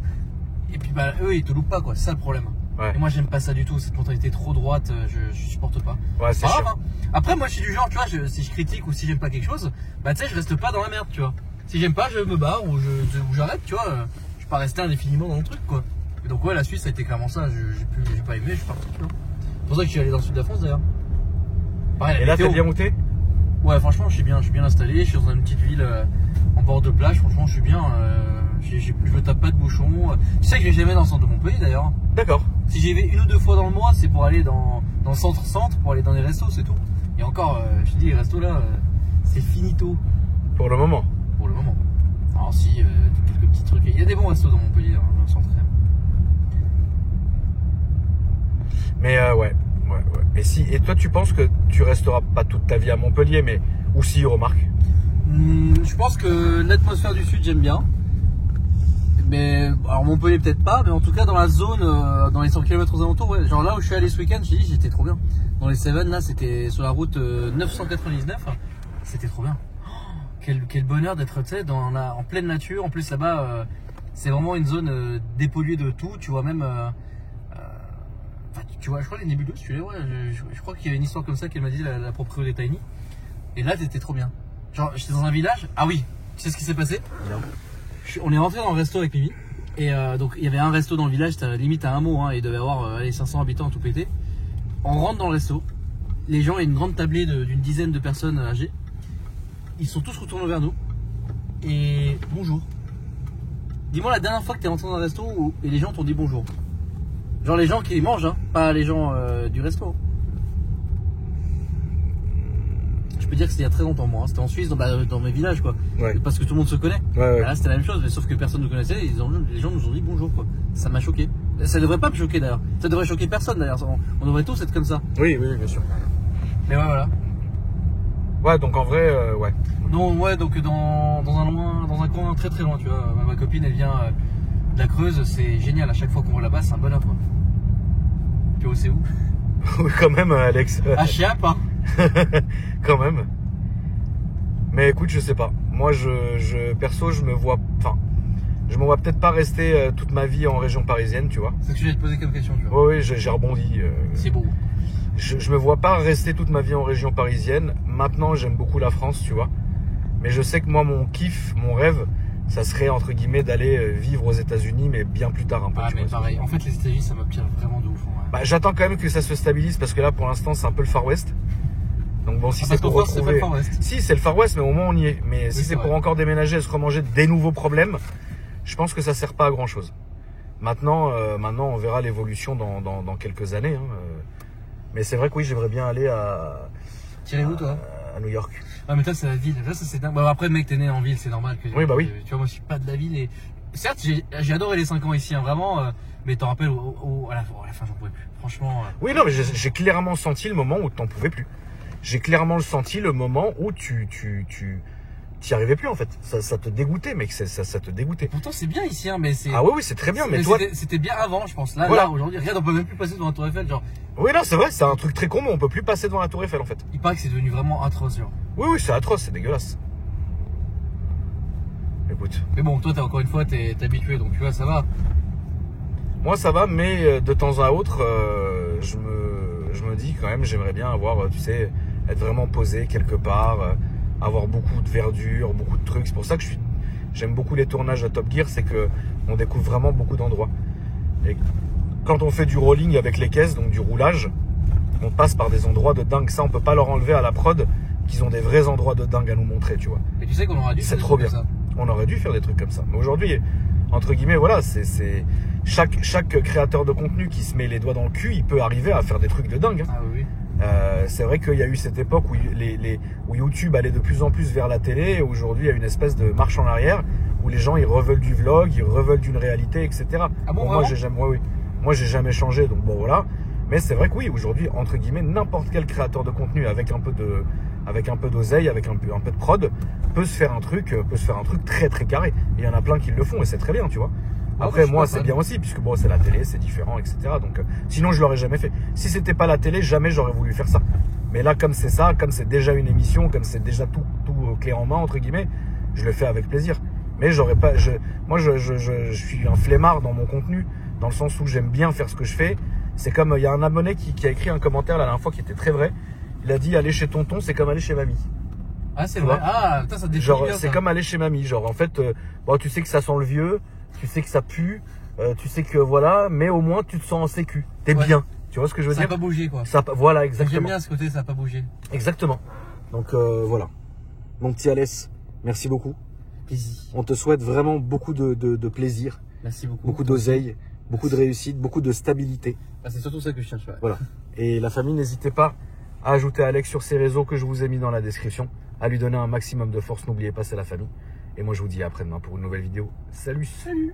Et puis bah eux ils te loupent pas quoi, c'est ça le problème. Ouais. Et moi j'aime pas ça du tout, cette mentalité trop droite, je supporte pas. Ouais, c'est Pas chiant. grave, hein. Après moi je suis du genre, tu vois, si je critique ou si j'aime pas quelque chose, bah tu sais je reste pas dans la merde, tu vois. Si j'aime pas, je me barre ou j'arrête, tu vois. Je vais pas rester indéfiniment dans le truc quoi. Et donc ouais la Suisse ça a été clairement ça, j'ai pas aimé, je suis parti, tu vois. C'est pour ça que je suis allé dans le sud de la France d'ailleurs. Pareil, la Et là, météo. t'es bien routé? Ouais, franchement, je suis bien installé. Je suis dans une petite ville en bord de plage. Franchement, je suis bien. Je me tape pas de bouchons. Tu sais que je vais jamais dans le centre de Montpellier d'ailleurs. D'accord. Si j'y vais 1 ou 2 fois dans le mois, c'est pour aller dans le centre, pour aller dans les restos, c'est tout. Et encore, je te dis, les restos là, c'est finito Pour le moment. pour le moment. Alors, si, quelques petits trucs. Il y a des bons restos dans Montpellier, hein, dans le centre. Mais ouais. Ouais, ouais. Et toi, tu penses que tu resteras pas toute ta vie à Montpellier, mais aussi, remarque? Je pense que l'atmosphère du sud, j'aime bien. Mais alors Montpellier peut-être pas, mais en tout cas dans la zone, dans les 100 km aux alentours, ouais. Genre là où je suis allé ce week-end, j'ai dit j'étais trop bien. Dans les Cévennes, là c'était sur la route 999, c'était trop bien. Oh, quel bonheur d'être en pleine nature. En plus là-bas, c'est vraiment une zone dépolluée de tout. Tu vois même, tu vois, je crois les nébuleuses, tu les vois. Je crois qu'il y avait une histoire comme ça qu'elle m'a dit la propriété Tiny. Et là t'étais trop bien. Genre j'étais dans un village. Ah oui, tu sais ce qui s'est passé? Non. On est rentré dans le resto avec Mimi et donc il y avait un resto dans le village, c'était limite à un mot, hein, il devait y avoir 500 habitants tout pété. On rentre dans le resto, les gens, il y a une grande tablée d'une dizaine de personnes âgées, ils sont tous retournés vers nous et bonjour. Dis-moi la dernière fois que t'es rentré dans un resto et les gens t'ont dit bonjour. Genre les gens qui mangent, hein, pas les gens du resto. Je peux dire que c'était il y a très longtemps moi, hein. C'était en Suisse dans mes villages quoi. Ouais. Parce que tout le monde se connaît. Ouais, ouais. Là c'était la même chose, mais sauf que personne ne connaissait, les gens nous ont dit bonjour quoi. Ça m'a choqué. Ça devrait pas me choquer d'ailleurs. Ça devrait choquer personne d'ailleurs. On devrait tous être comme ça. Oui, oui, bien sûr. Mais ouais, voilà. Ouais, donc en vrai, ouais. Non, ouais, donc dans un coin très très loin, tu vois. Ma copine elle vient de la Creuse, c'est génial. À chaque fois qu'on va là-bas, c'est un bonheur quoi. Tu vois, c'est où? Oui, quand même, Alex. À Chiappe, hein. Quand même. Mais écoute, je sais pas. Moi, perso, je me vois peut-être pas rester toute ma vie en région parisienne, tu vois. C'est ce que je vais te poser comme question, tu vois. Oui, oui, j'ai rebondi. C'est beau. Je me vois pas rester toute ma vie en région parisienne. Maintenant, j'aime beaucoup la France, tu vois. Mais je sais que moi, mon kiff, mon rêve, ça serait entre guillemets d'aller vivre aux États-Unis, mais bien plus tard un peu. Ah, tu mais vois. pareil. En fait, les États-Unis, ça m'obtient vraiment de ouf. Ouais. Bah, j'attends quand même que ça se stabilise parce que là, pour l'instant, c'est un peu le Far West. Donc bon, si Ah, c'est parce pour qu'en France, c'est pas retrouver, le Far West. si c'est le Far West, mais au moins on y est. Mais si Oui, c'est c'est pour vrai. encore déménager et se remanger des nouveaux problèmes, je pense que ça sert pas à grand chose. Maintenant, on verra l'évolution dans quelques années. Hein. Mais c'est vrai que oui, j'aimerais bien aller Tirez où toi? à New York. Ah mais toi c'est la ville, là ça c'est dingue. Bah, après mec t'es né en ville, c'est normal que Oui, bah oui. Tu vois moi je suis pas de la ville et certes j'ai adoré les 5 ans ici hein, vraiment mais t'en rappelles à la fin j'en pouvais plus. Franchement Oui, non, mais j'ai clairement senti le moment où t'en pouvais plus. J'ai clairement senti le moment où tu t'y arrivais plus en fait. Ça te dégoûtait, mec, ça te dégoûtait. pourtant c'est bien ici hein mais c'est Ah oui, c'est très bien, mais toi... c'était bien avant je pense. Là Voilà. là aujourd'hui regarde on peut même plus passer devant la Tour Eiffel genre. Oui, non, c'est vrai, c'est un truc très con, mais on peut plus passer devant la Tour Eiffel en fait. Il paraît que c'est devenu vraiment atroce genre. Oui, oui, c'est atroce, c'est dégueulasse. Écoute, Mais bon toi t'es encore une fois t'es habitué donc tu vois ça va. moi ça va, mais de temps à autre, je me dis quand même, j'aimerais bien avoir, tu sais, être vraiment posé quelque part, avoir beaucoup de verdure, beaucoup de trucs. C'est pour ça que j'aime beaucoup les tournages à Top Gear, c'est que on découvre vraiment beaucoup d'endroits. Et quand on fait du rolling avec les caisses, donc du roulage, on passe par des endroits de dingue. Ça, on peut pas leur enlever à la prod qu'ils ont des vrais endroits de dingue à nous montrer, tu vois. Et tu sais qu'on aura dû C'est faire trop des bien. trucs comme ça. On aurait dû faire des trucs comme ça. Mais aujourd'hui, entre guillemets, voilà, c'est chaque créateur de contenu qui se met les doigts dans le cul, il peut arriver à faire des trucs de dingue. Hein. Ah oui. C'est vrai qu'il y a eu cette époque où YouTube allait de plus en plus vers la télé. Et aujourd'hui, il y a une espèce de marche en arrière où les gens ils reveulent du vlog, ils reveulent d'une réalité, etc. Ah bon, moi, vraiment moi, j'ai jamais changé, donc bon voilà. Mais c'est vrai que oui, aujourd'hui, entre guillemets, n'importe quel créateur de contenu avec un peu d'oseille, avec un peu de prod, peut se faire un truc très très carré. Et il y en a plein qui le font et c'est très bien, tu vois. Après, je suis moi, pas c'est fan. bien aussi, puisque bon, c'est la télé, c'est différent, etc. Donc, sinon, je l'aurais jamais fait. Si c'était pas la télé, jamais j'aurais voulu faire ça. Mais là, comme c'est ça, comme c'est déjà une émission, comme c'est déjà tout clé en main, entre guillemets, je le fais avec plaisir. Mais j'aurais pas, moi, je suis un flemmard dans mon contenu, dans le sens où j'aime bien faire ce que je fais. C'est comme, il y a un abonné qui a écrit un commentaire la dernière fois qui était très vrai. Il a dit, aller chez tonton, c'est comme aller chez mamie. Ah, c'est Tu vrai. vois Ah, putain, ça définit Genre, bien, c'est ça. comme aller chez mamie. Genre, en fait, bon, tu sais que ça sent le vieux, tu sais que ça pue, tu sais que voilà, mais au moins tu te sens en sécu. T'es Ouais. bien. Tu vois ce que je veux Ça n'a dire pas bougé, quoi. Ça, voilà, J'aime exactement. bien ce côté, ça n'a pas bougé. Exactement. Donc voilà. Mon petit Alès, merci beaucoup. Plaisir. On te souhaite vraiment beaucoup de plaisir, Merci beaucoup. beaucoup d'oseille, beaucoup de réussite, beaucoup de stabilité. Ah, c'est surtout ça que je cherche. Ouais. Voilà. Et la famille, n'hésitez pas à ajouter Alex sur ses réseaux que je vous ai mis dans la description, à lui donner un maximum de force. N'oubliez pas, c'est la famille. Et moi, je vous dis à après-demain pour une nouvelle vidéo. Salut. Salut.